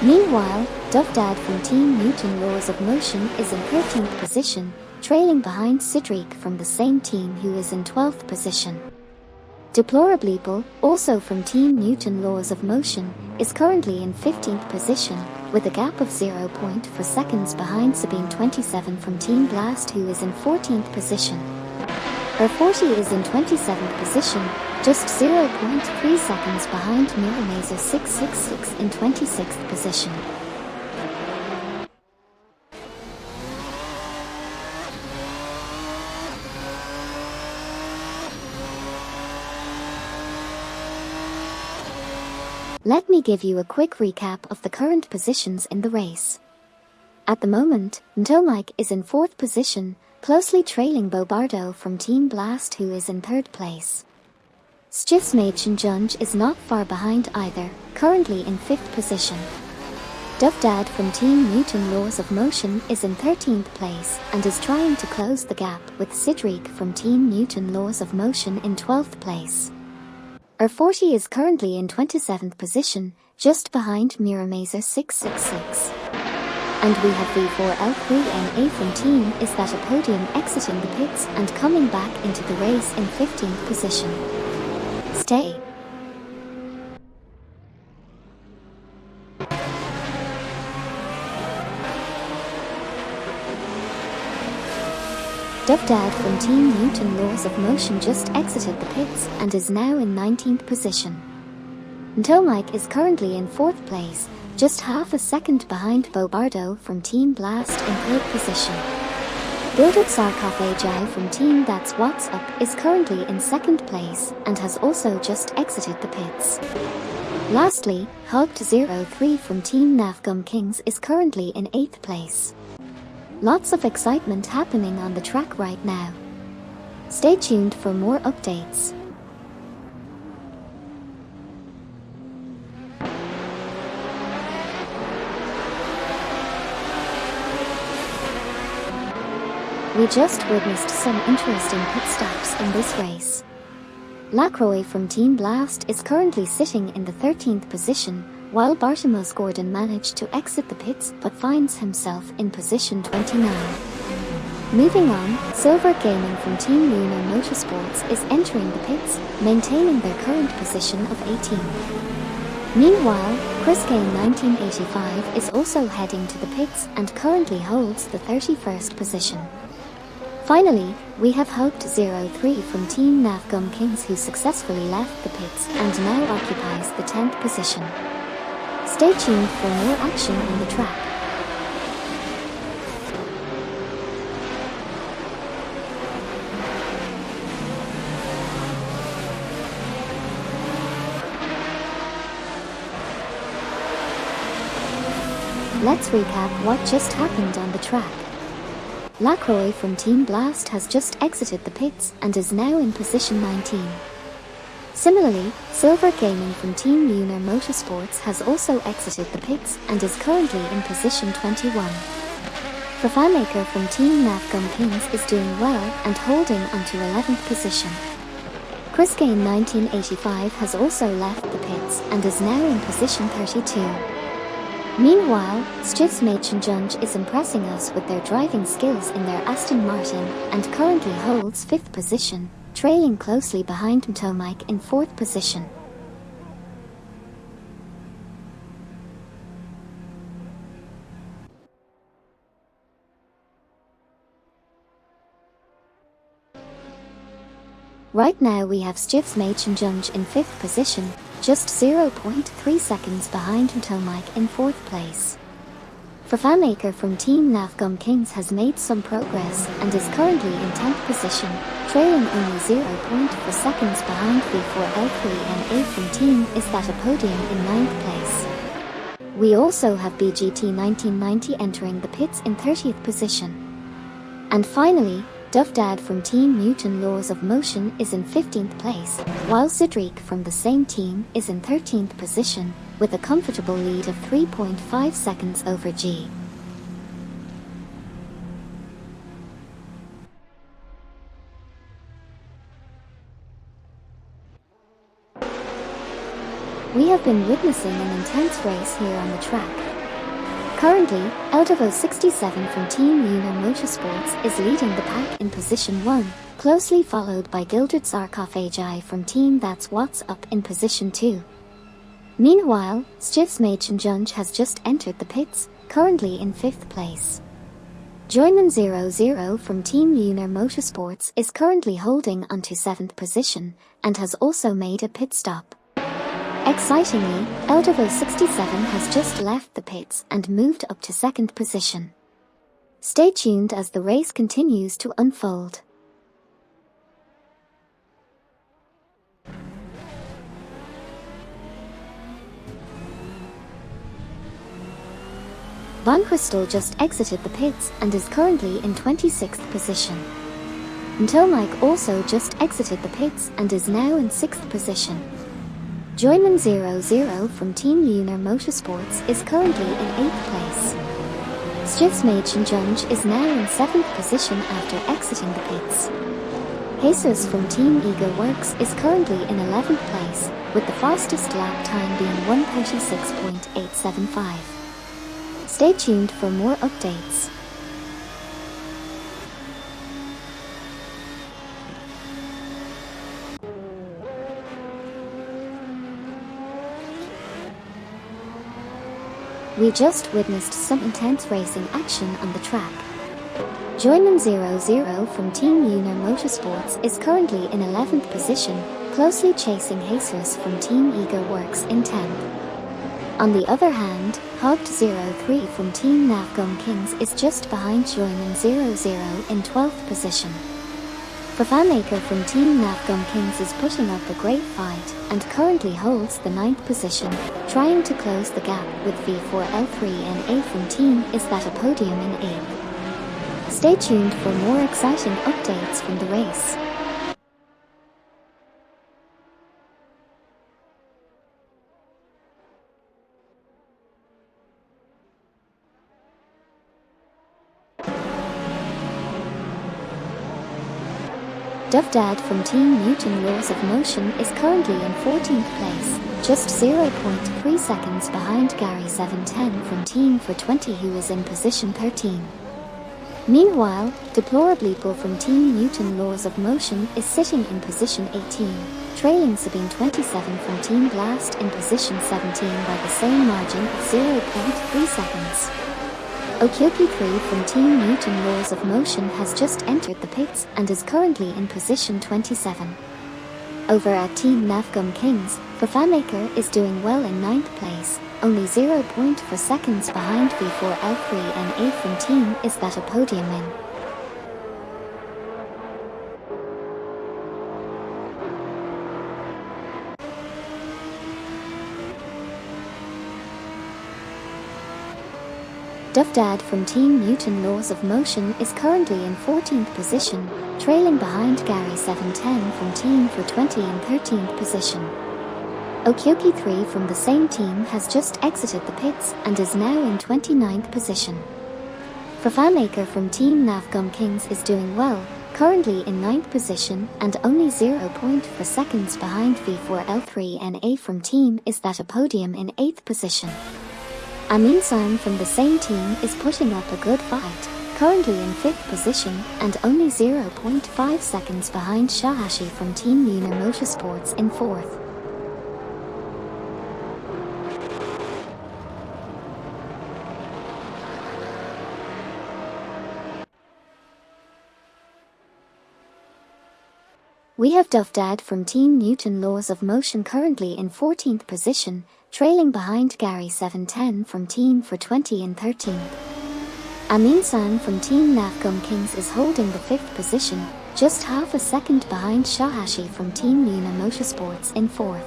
Meanwhile, Dad from Team Newton Laws of Motion is in 13th position, trailing behind Cedric from the same team who is in 12th position. Deplorably, also from Team Newton Laws of Motion, is currently in 15th position, with a gap of 0.4 seconds behind Sabine 27 from Team Blast who is in 14th position. Her 40 is in 27th position, just 0.3 seconds behind Miramazer 666 in 26th position. Let me give you a quick recap of the current positions in the race. At the moment, Tomac is in 4th position, closely trailing Bobardo from Team Blast who is in 3rd place. Stiefsmachen is not far behind either, currently in 5th position. Dad from Team Newton Laws of Motion is in 13th place and is trying to close the gap with Cedric from Team Newton Laws of Motion in 12th place. Our 40 is currently in 27th position, just behind Miramazer 666. And we have V4L3NA from Team Is That a Podium exiting the pits and coming back into the race in 15th position. Stay. Dad from Team Newton Laws of Motion just exited the pits and is now in 19th position. Tomac is currently in 4th place, just half a second behind Bobardo from Team Blast in 3rd position. Builded Sarkophagi from Team That's What's Up is currently in 2nd place and has also just exited the pits. Lastly, Hugged03 from Team Navgum Kings is currently in 8th place. Lots of excitement happening on the track right now. Stay tuned for more updates. We just witnessed some interesting pit stops in this race. Lacroix from Team Blast is currently sitting in the 13th position, while Bartimos Gordon managed to exit the pits but finds himself in position 29. Moving on, Silver Gaming from Team Lunar Motorsports is entering the pits, maintaining their current position of 18th. Meanwhile, Chris Kane 1985 is also heading to the pits and currently holds the 31st position. Finally, we have Hugged03 from Team Navgum Kings who successfully left the pits and now occupies the 10th position. Stay tuned for more action on the track. Let's recap what just happened on the track. Lacroix from Team Blast has just exited the pits and is now in position 19. Similarly, Silver Gaming from Team Lunar Motorsports has also exited the pits and is currently in position 21. For FanMaker from Team Navgum Kings is doing well and holding onto 11th position. Chris Gain 1985 has also left the pits and is now in position 32. Meanwhile, Stiffs Junge is impressing us with their driving skills in their Aston Martin and currently holds 5th position, trailing closely behind Mtomike in 4th position. Right now we have Stiffs Junge in 5th position, just 0.3 seconds behind Mtomike in 4th place. For FanMaker from Team Navgum Kings has made some progress and is currently in 10th position, trailing only 0.4 seconds behind V4L3 and A from Team is that a podium in 9th place. We also have BGT 1990 entering the pits in 30th position. And finally, Duvdad from Team Mutant Laws of Motion is in 15th place, while Zidrik from the same team is in 13th position, with a comfortable lead of 3.5 seconds over G. We have been witnessing an intense race here on the track. Currently, Eldevo 67 from Team Uno Motorsports is leading the pack in position 1, closely followed by Gildred Sarkophagi from Team That's What's Up in position 2. Meanwhile, Stiffs Junge has just entered the pits, currently in 5th place. Joyman 00 from Team Lunar Motorsports is currently holding onto 7th position, and has also made a pit stop. Excitingly, Eldevo 67 has just left the pits and moved up to 2nd position. Stay tuned as the race continues to unfold. Von Crystal just exited the pits and is currently in 26th position. Mtomike also just exited the pits and is now in 6th position. Joyman 00 from Team Lunar Motorsports is currently in 8th place. Stiffs Junge is now in 7th position after exiting the pits. Jesus from Team Ego Works is currently in 11th place, with the fastest lap time being 1:36.875. Stay tuned for more updates. We just witnessed some intense racing action on the track. Joyman 00 from Team Lunar Motorsports is currently in 11th position, closely chasing Jesus from Team Ego Works in 10th. On the other hand, Hogged 03 from Team Navgum Kings is just behind Joyman 00 in 12th position. For FanMaker from Team Navgum Kings is putting up a great fight and currently holds the 9th position, trying to close the gap with V4L3 and A from Team is that a podium in 8th. Stay tuned for more exciting updates from the race. Duvdad from Team Mutant Laws of Motion is currently in 14th place, just 0.3 seconds behind Gary 710 from Team 420 who is in position 13. Meanwhile, Deplorably Bull from Team Mutant Laws of Motion is sitting in position 18, trailing Sabine 27 from Team Blast in position 17 by the same margin of 0.3 seconds. Okyoki 3 from Team Mutant Laws of Motion has just entered the pits and is currently in position 27. Over at Team Navgum Kings, the FanMaker is doing well in 9th place, only 0.4 seconds behind V4L3 and A from Team is that a podium in. Duvdad from Team Mutant Laws of Motion is currently in 14th position, trailing behind Gary 710 from Team 420 in 13th position. Okyoki 3 from the same team has just exited the pits and is now in 29th position. FanMaker from Team Navgum Kings is doing well, currently in 9th position and only 0.4 seconds behind V4L3NA from Team is that a podium in 8th position. Amin-san from the same team is putting up a good fight, currently in 5th position and only 0.5 seconds behind Shahashi from Team Lunar Motorsports in 4th. We have Duffdad from Team Newton Laws of Motion currently in 14th position, trailing behind Gary 710 from Team for 20 in 13th. Amin-san from Team Navgum Kings is holding the 5th position, just half a second behind Shahashi from Team Lunar Motorsports in 4th.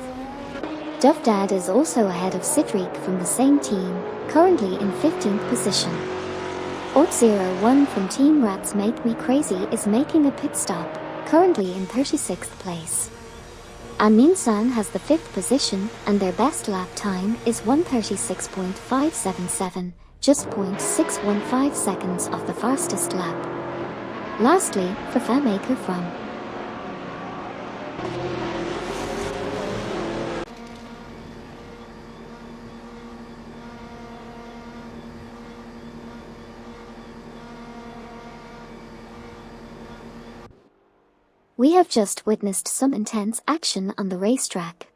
Duffdad is also ahead of Sidriq from the same team, currently in 15th position. Ort01 from Team Rats Make Me Crazy is making a pit stop, currently in 36th place. Amin-san has the 5th position and their best lap time is 1:36.577, just 0.615 seconds off the fastest lap. Lastly, for FanMaker from We have just witnessed some intense action on the racetrack.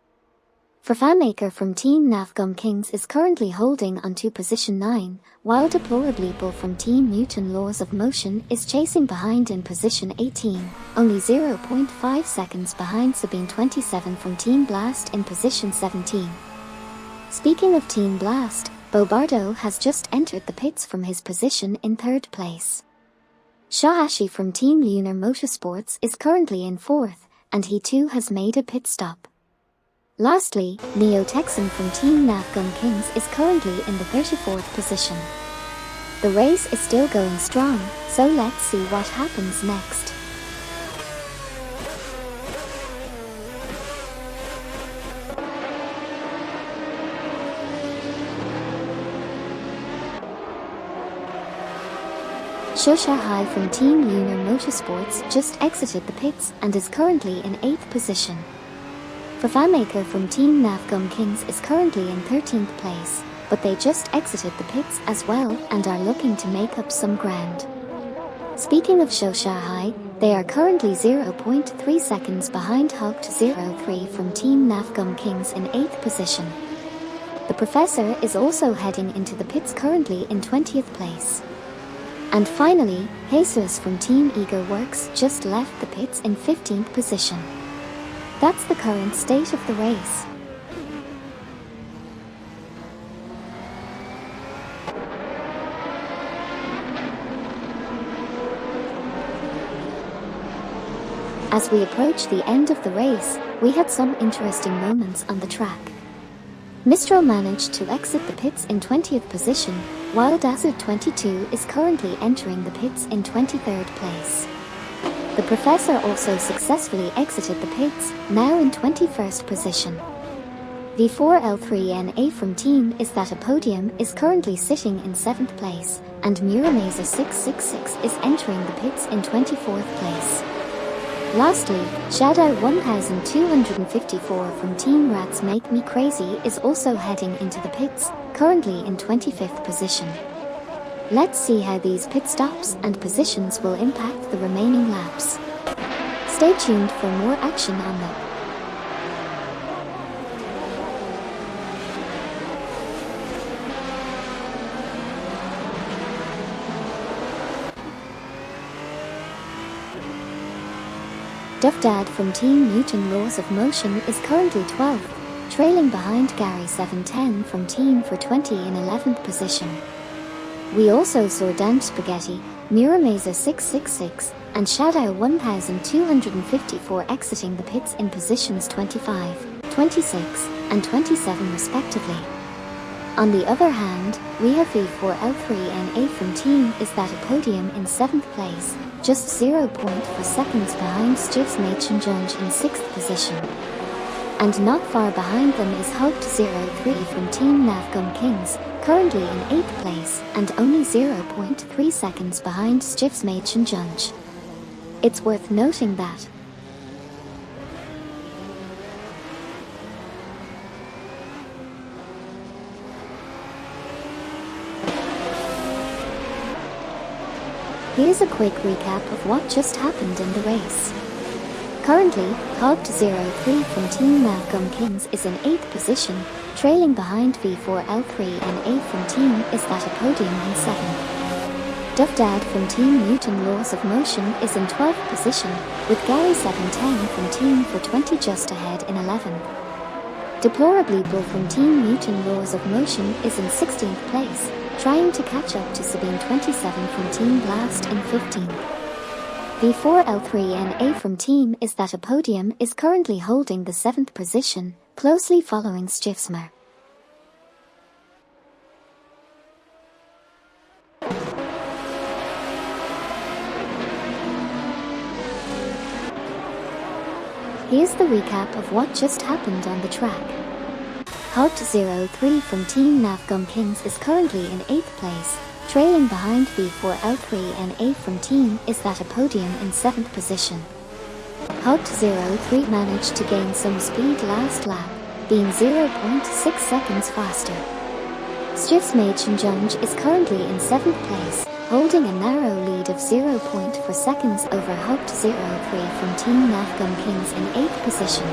FanMaker from Team Navgum Kings is currently holding onto position 9, while Deplorably from Team Newton Laws of Motion is chasing behind in position 18, only 0.5 seconds behind Sabine 27 from Team Blast in position 17. Speaking of Team Blast, Bobardo has just entered the pits from his position in 3rd place. Shahashi from Team Lunar Motorsports is currently in 4th, and he too has made a pit stop. Lastly, Neo Texan from Team Navgum Kings is currently in the 34th position. The race is still going strong, so let's see what happens next. Shoshahai from Team Lunar Motorsports just exited the pits and is currently in 8th position. FanMaker from Team Navgum Kings is currently in 13th place, but they just exited the pits as well and are looking to make up some ground. Speaking of Shoshahai, they are currently 0.3 seconds behind Hulk03 from Team Navgum Kings in 8th position. The Professor is also heading into the pits currently in 20th place. And finally, Jesus from Team Eager Works just left the pits in 15th position. That's the current state of the race. As we approach the end of the race, we had some interesting moments on the track. Mistral managed to exit the pits in 20th position, while Dazud22 is currently entering the pits in 23rd place. The Professor also successfully exited the pits, now in 21st position. V4L3NA from Team Is That a Podium is currently sitting in 7th place, and Muramasa 666 is entering the pits in 24th place. Lastly, Shadow 1254 from Team Rats Make Me Crazy is also heading into the pits, currently in 25th position. Let's see how these pit stops and positions will impact the remaining laps. Stay tuned for more action on them. Duffdad from Team Newton Laws of Motion is currently 12th, trailing behind Gary 710 from Team for 20 in 11th position. We also saw Dan Spaghetti, Muramasa 666, and Shadow 1254 exiting the pits in positions 25, 26, and 27 respectively. On the other hand, we have V4L3NA from Team Is That a Podium in 7th place, just 0.4 seconds behind Stivs Machenjonge in 6th position. And not far behind them is Hug03 from Team Navgum Kings, currently in 8th place, and only 0.3 seconds behind Stiftsmädchen Junge. It's worth noting that here's a quick recap of what just happened in the race. Currently, Hug03 from Team Navgum Kings is in 8th position, trailing behind V4L3, and A from Team Is That a Podium in 7th. Dufdad from Team Newton Laws of Motion is in 12th position, with Gary 710 from Team for 20 just ahead in 11th. Deplorably Bull from Team Newton Laws of Motion is in 16th place, trying to catch up to Sabine 27 from Team Blast in 15th. V4L3 and A from Team Is That a Podium is currently holding the 7th position, closely following Stiftsmer. Here's the recap of what just happened on the track. Hug03 from Team Navgum Kings is currently in 8th place, trailing behind V4L3 and A from Team Is That a Podium in 7th position. Hug03 managed to gain some speed last lap, being 0.6 seconds faster. Stiftsmädchen Junge is currently in 7th place, holding a narrow lead of 0.4 seconds over Hug03 from Team Navgum Kings in 8th position.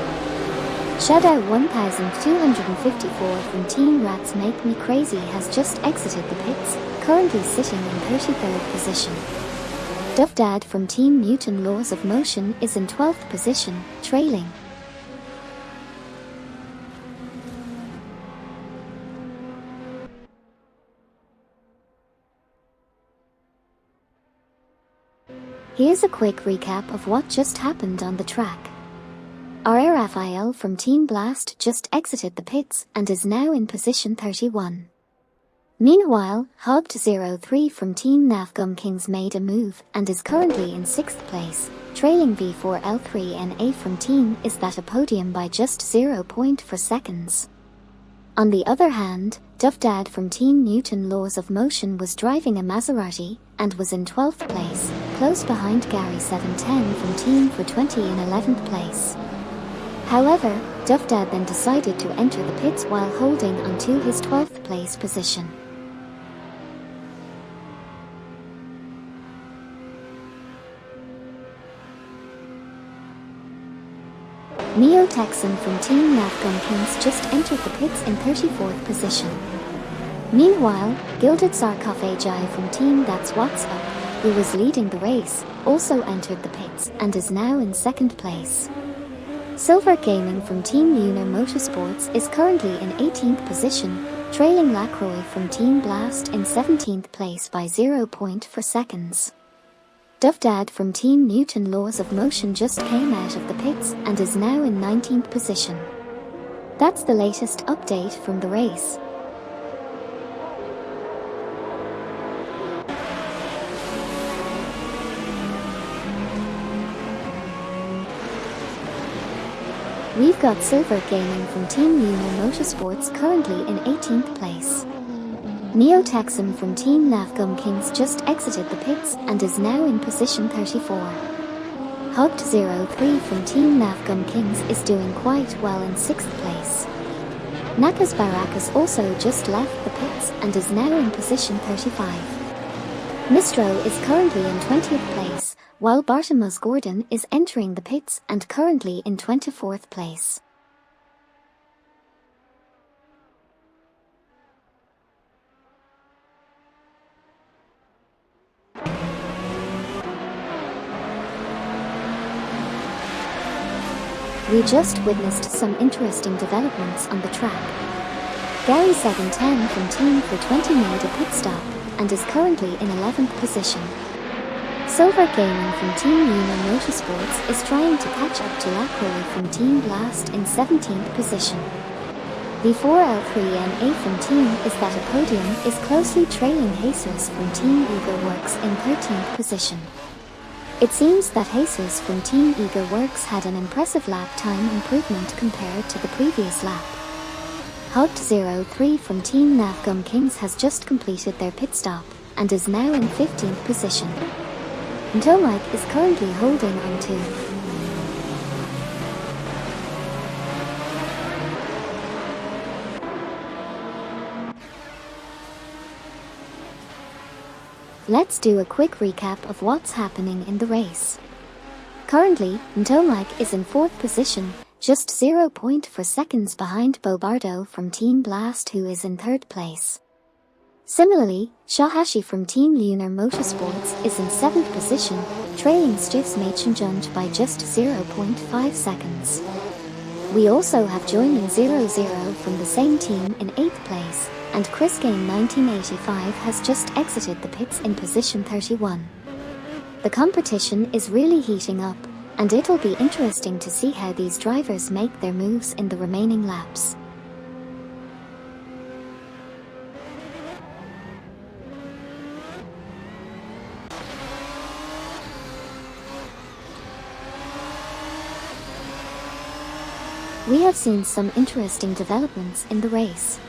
Shadow 1254 from Team Rats Make Me Crazy has just exited the pits, currently sitting in 33rd position. Dufdad from Team Newton Laws of Motion is in 12th position, trailing. Here's a quick recap of what just happened on the track. Raphael from Team Blast just exited the pits and is now in position 31. Meanwhile, Hug03 from Team Navgum Kings made a move and is currently in 6th place, trailing V4L3 and A from Team Is That a Podium by just 0.4 seconds. On the other hand, Dufdad from Team Newton Laws of Motion was driving a Maserati and was in 12th place, close behind Gary 710 from Team for 20 in 11th place. However, Dufdad then decided to enter the pits while holding onto his 12th place position. Neo Texan from Team Navgum Kings just entered the pits in 34th position. Meanwhile, Gilded Sarcophagi from Team That's What's Up, who was leading the race, also entered the pits and is now in 2nd place. Silver Gaming from Team Lunar Motorsports is currently in 18th position, trailing Lacroix from Team Blast in 17th place by 0.4 seconds. Dufdad from Team Newton Laws of Motion just came out of the pits and is now in 19th position. That's the latest update from the race. We've got Silver Gaming from Team Lunar Motorsports currently in 18th place. Neo Texan from Team Navgum Kings just exited the pits and is now in position 34. Hug03 from Team Navgum Kings is doing quite well in 6th place. Nakas Barakas also just left the pits and is now in position 35. Mistro is currently in 20th place, while Bartimaeus Gordon is entering the pits and currently in 24th place. We just witnessed some interesting developments on the track. Gary 710 from Team for 20 made a pit stop and is currently in 11th position. Silver Gaming from Team Lunar Motorsports is trying to catch up to Lacroix from Team Blast in 17th position. V4L3 and A from Team Is That a Podium is closely trailing Jesus from Team Uber Works in 13th position. It seems that Jesus from Team Eager Works had an impressive lap time improvement compared to the previous lap. Hugged03 from Team Navgum Kings has just completed their pit stop and is now in 15th position. Mike is currently holding on to. Let's do a quick recap of what's happening in the race. Currently, Mike is in 4th position, just 0.4 seconds behind Bobardo from Team Blast, who is in 3rd place. Similarly, Shahashi from Team Lunar Motorsports is in 7th position, trailing Stiftsmachenjunge by just 0.5 seconds. We also have Joyman 00 from the same team in 8th place, and Chris Game 1985 has just exited the pits in position 31. The competition is really heating up, and it'll be interesting to see how these drivers make their moves in the remaining laps. We have seen some interesting developments in the race.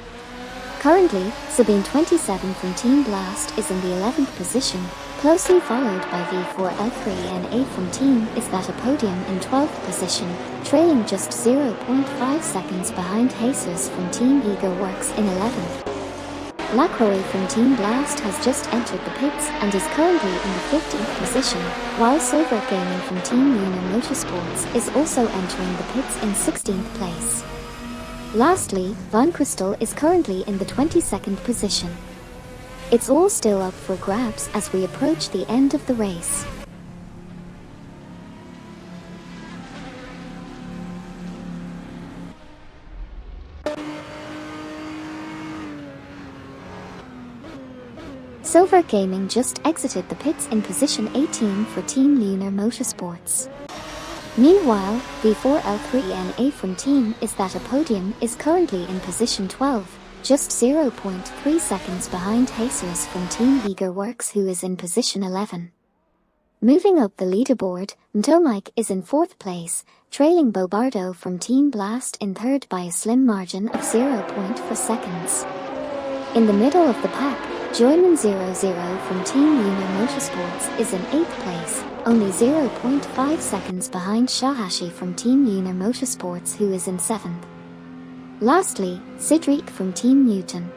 Currently, Sabine 27 from Team Blast is in the 11th position, closely followed by V4L3 and A from Team Is That a Podium in 12th position, trailing just 0.5 seconds behind Jesus from Team Eager Works in 11th. Lacroix from Team Blast has just entered the pits and is currently in the 15th position, while Silver Gaming from Team Lunar Motorsports is also entering the pits in 16th place. Lastly, Van Crystal is currently in the 22nd position. It's all still up for grabs as we approach the end of the race. Silver Gaming just exited the pits in position 18 for Team Lunar Motorsports. Meanwhile, V4L3NA from Team Is That a Podium is currently in position 12, just 0.3 seconds behind Jesus from Team Eager Works, who is in position 11. Moving up the leaderboard, Mike is in 4th place, trailing Bobardo from Team Blast in 3rd by a slim margin of 0.4 seconds. In the middle of the pack, Joyman 00 from Team Lunar Motorsports is in 8th place, only 0.5 seconds behind Shahashi from Team Lunar Motorsports, who is in 7th. Lastly, Cedric from Team Newton.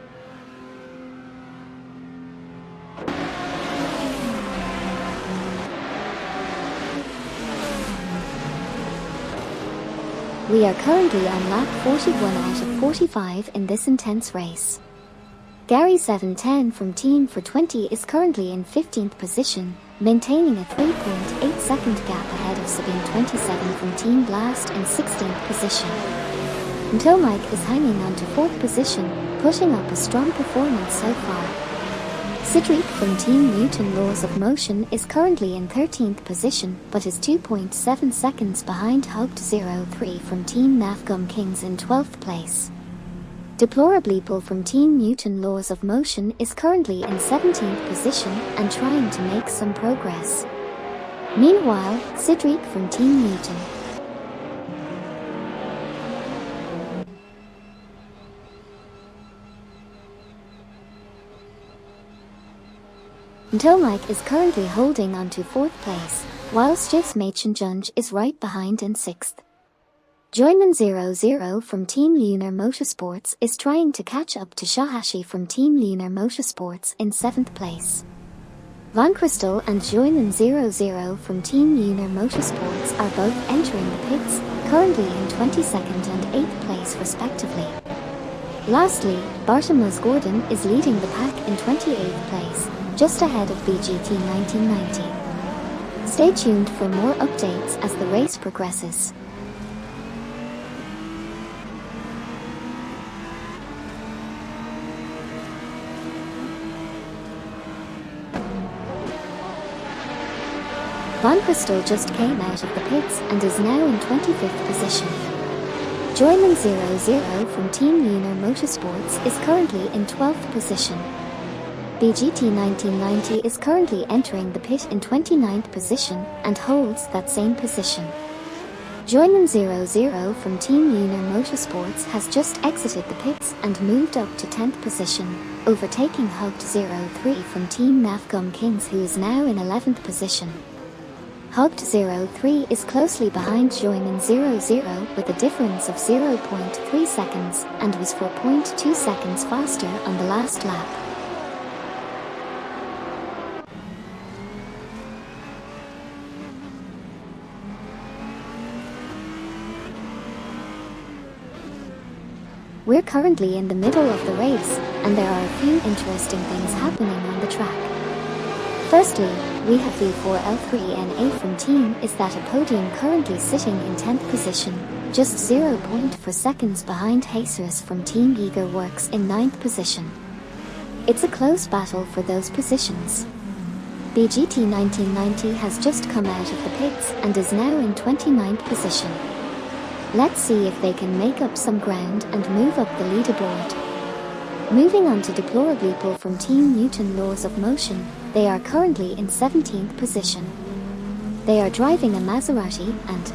We are currently on lap 41 out of 45 in this intense race. Gary 710 from Team for 20 is currently in 15th position, maintaining a 3.8 second gap ahead of Sabine 27 from Team Blast in 16th position. Mike is hanging on to 4th position, putting up a strong performance so far. Cedric from Team Newton Laws of Motion is currently in 13th position, but is 2.7 seconds behind Hugged03 from Team Navgum Kings in 12th place. Deplorably Bull from Team Newton Laws of Motion is currently in 17th position and trying to make some progress. Meanwhile, Cedric from Team Newton. Mike is currently holding on to 4th place, while Stiftsmachenjunge is right behind in 6th. Joyman 00 from Team Lunar Motorsports is trying to catch up to Shahashi from Team Lunar Motorsports in 7th place. Van Crystal and Joyman 00 from Team Lunar Motorsports are both entering the pits, currently in 22nd and 8th place respectively. Lastly, Bartimaeus Gordon is leading the pack in 28th place, just ahead of BGT 1990. Stay tuned for more updates as the race progresses. Van Crystal just came out of the pits and is now in 25th position. Joyman 00 from Team Lunar Motorsports is currently in 12th position. BGT 1990 is currently entering the pit in 29th position and holds that same position. Joyman 00 from Team Uner Motorsports has just exited the pits and moved up to 10th position, overtaking Hugged 03 from Team Navgum Kings, who is now in 11th position. Hugged 03 is closely behind Joyman 00 with a difference of 0.3 seconds and was 4.2 seconds faster on the last lap. We're currently in the middle of the race, and there are a few interesting things happening on the track. Firstly, we have V4L3NA from Team Is That a Podium currently sitting in 10th position, just 0.4 seconds behind Jesus from Team Eager Works in 9th position. It's a close battle for those positions. BGT 1990 has just come out of the pits and is now in 29th position. Let's see if they can make up some ground and move up the leaderboard. Moving on to Deplorably Pull from Team Newton Laws of Motion, they are currently in 17th position. They are driving a Maserati and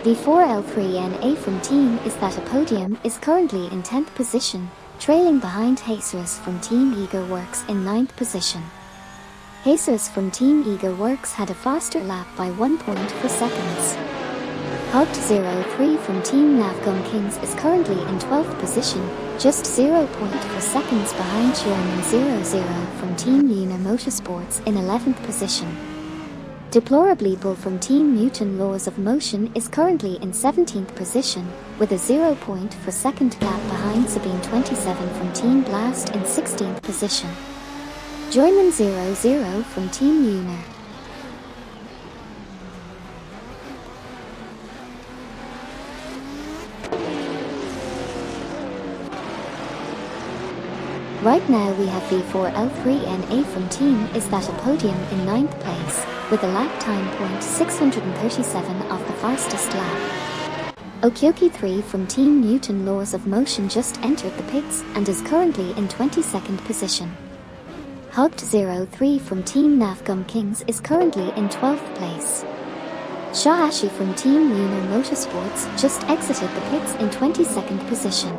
V4L3NA from Team Is That a Podium is currently in 10th position, trailing behind Jesus from Team Eager Works in 9th position. Jesus from Team Eager Works had a faster lap by 1.4 seconds. Hugged 03 from Team Navgum Kings is currently in 12th position, just 0.4 seconds behind Joyman 00 from Team Uner Motorsports in 11th position. Deplorably Bull from Team Newton Laws of Motion is currently in 17th position, with a 0.4 second gap behind Sabine 27 from Team Blast in 16th position. Joyman 00 from Team Uner. Right now we have V4L3NA from Team Is That a Podium in 9th place, with a lap time .637 off the fastest lap. Okyoki 3 from Team Newton Laws of Motion just entered the pits and is currently in 22nd position. Hugged 03 from Team Navgum Kings is currently in 12th place. Shahashi from Team Uner Motorsports just exited the pits in 22nd position.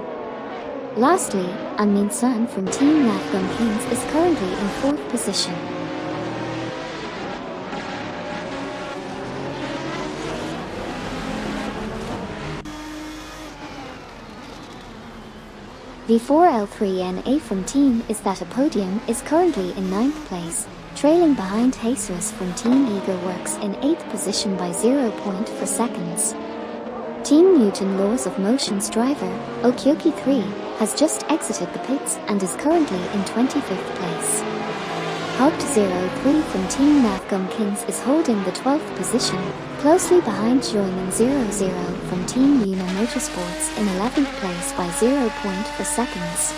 Lastly, Amin-san from Team Navgum Kings is currently in 4th position. V4L3NA from Team Is That a Podium is currently in 9th place, trailing behind Jesus from Team Eager Works in 8th position by 0.4 seconds. Team Newton Laws of Motion's driver, Okyoki 3, has just exited the pits and is currently in 25th place. Hugged 03 from Team Navgum Kings is holding the 12th position, closely behind Joyman 00 from Team Uner Motorsports in 11th place by 0.4 seconds.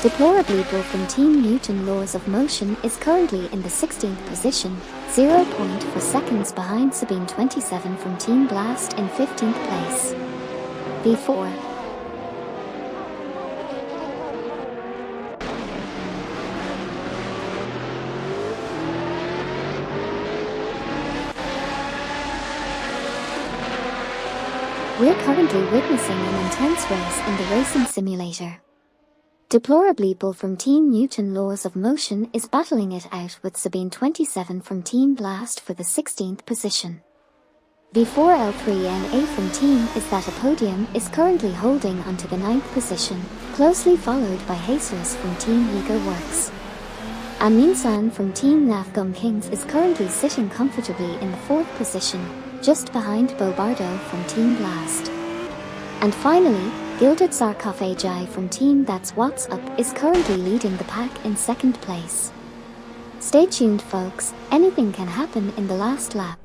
Deplorably Bull from Team Newton Laws of Motion is currently in the 16th position, 0.4 seconds behind Sabine 27 from Team Blast in 15th place. V4. We're currently witnessing an intense race in the racing simulator. Deplorably Bull from Team Newton Laws of Motion is battling it out with Sabine 27 from Team Blast for the 16th position. V4L3NA from Team Is That a Podium is currently holding onto the 9th position, closely followed by Jesus from Team Eager Works. Amin-san from Team Navgum Kings is currently sitting comfortably in the 4th position, just behind Bobardo from Team Blast. And finally, Gilded Sarcophagi from Team That's What's Up is currently leading the pack in 2nd place. Stay tuned folks, anything can happen in the last lap.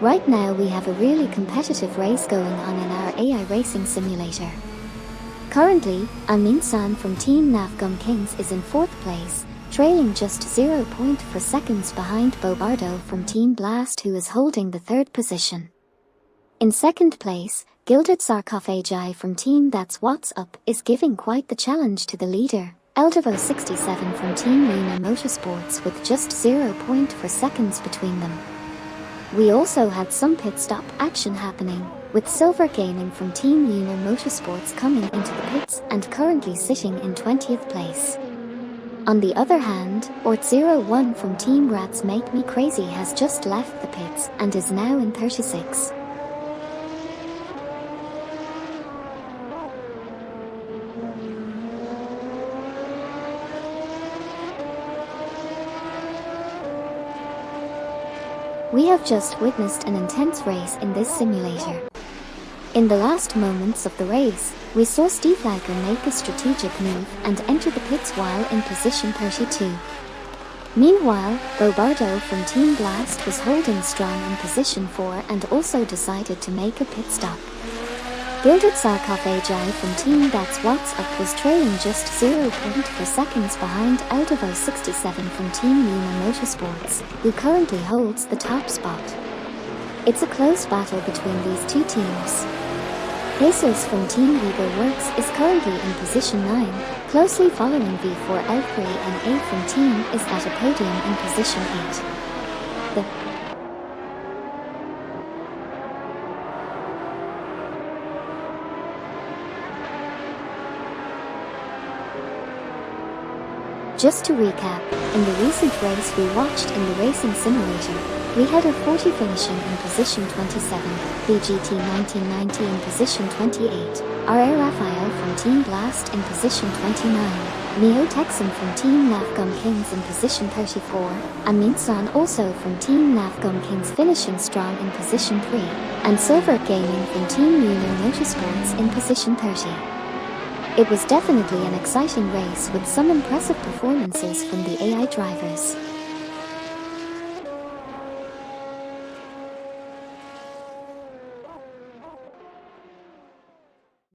Right now we have a really competitive race going on in our AI racing simulator. Currently, Amin-san from Team Navgum Kings is in 4th place, trailing just 0.4 seconds behind Bobardo from Team Blast, who is holding the 3rd position. In 2nd place, Gilded Sarcophagi from Team That's What's Up is giving quite the challenge to the leader, Eldevo67 from Team Luna Motorsports, with just 0.4 seconds between them. We also had some pit stop action happening, with Silver Gaming from Team Lunar Motorsports coming into the pits and currently sitting in 20th place. On the other hand, Ort01 from Team Rats Make Me Crazy has just left the pits and is now in 36. We have just witnessed an intense race in this simulator. In the last moments of the race, we saw Steve Lager make a strategic move and enter the pits while in position 32. Meanwhile, Bobardo from Team Blast was holding strong in position 4 and also decided to make a pit stop. Gilded Sarcophagi from Team That's What's Up was trailing just 0.4 seconds behind Eldevo67 from Team Luna Motorsports, who currently holds the top spot. It's a close battle between these two teams. Racers from Team Weaver Works is currently in position 9, closely following V4 L3, and A from Team is at a podium in position 8. Just to recap, in the recent race we watched in the racing simulator, we had a 40 finishing in position 27, BGT 1990 in position 28, R.A. Raphael from Team Blast in position 29, Neo Texan from Team Navgum Kings in position 34, Amin-san also from Team Navgum Kings finishing strong in position 3, and Silver Gaming from Team Lunar Motorsports in position 30. It was definitely an exciting race with some impressive performances from the AI drivers.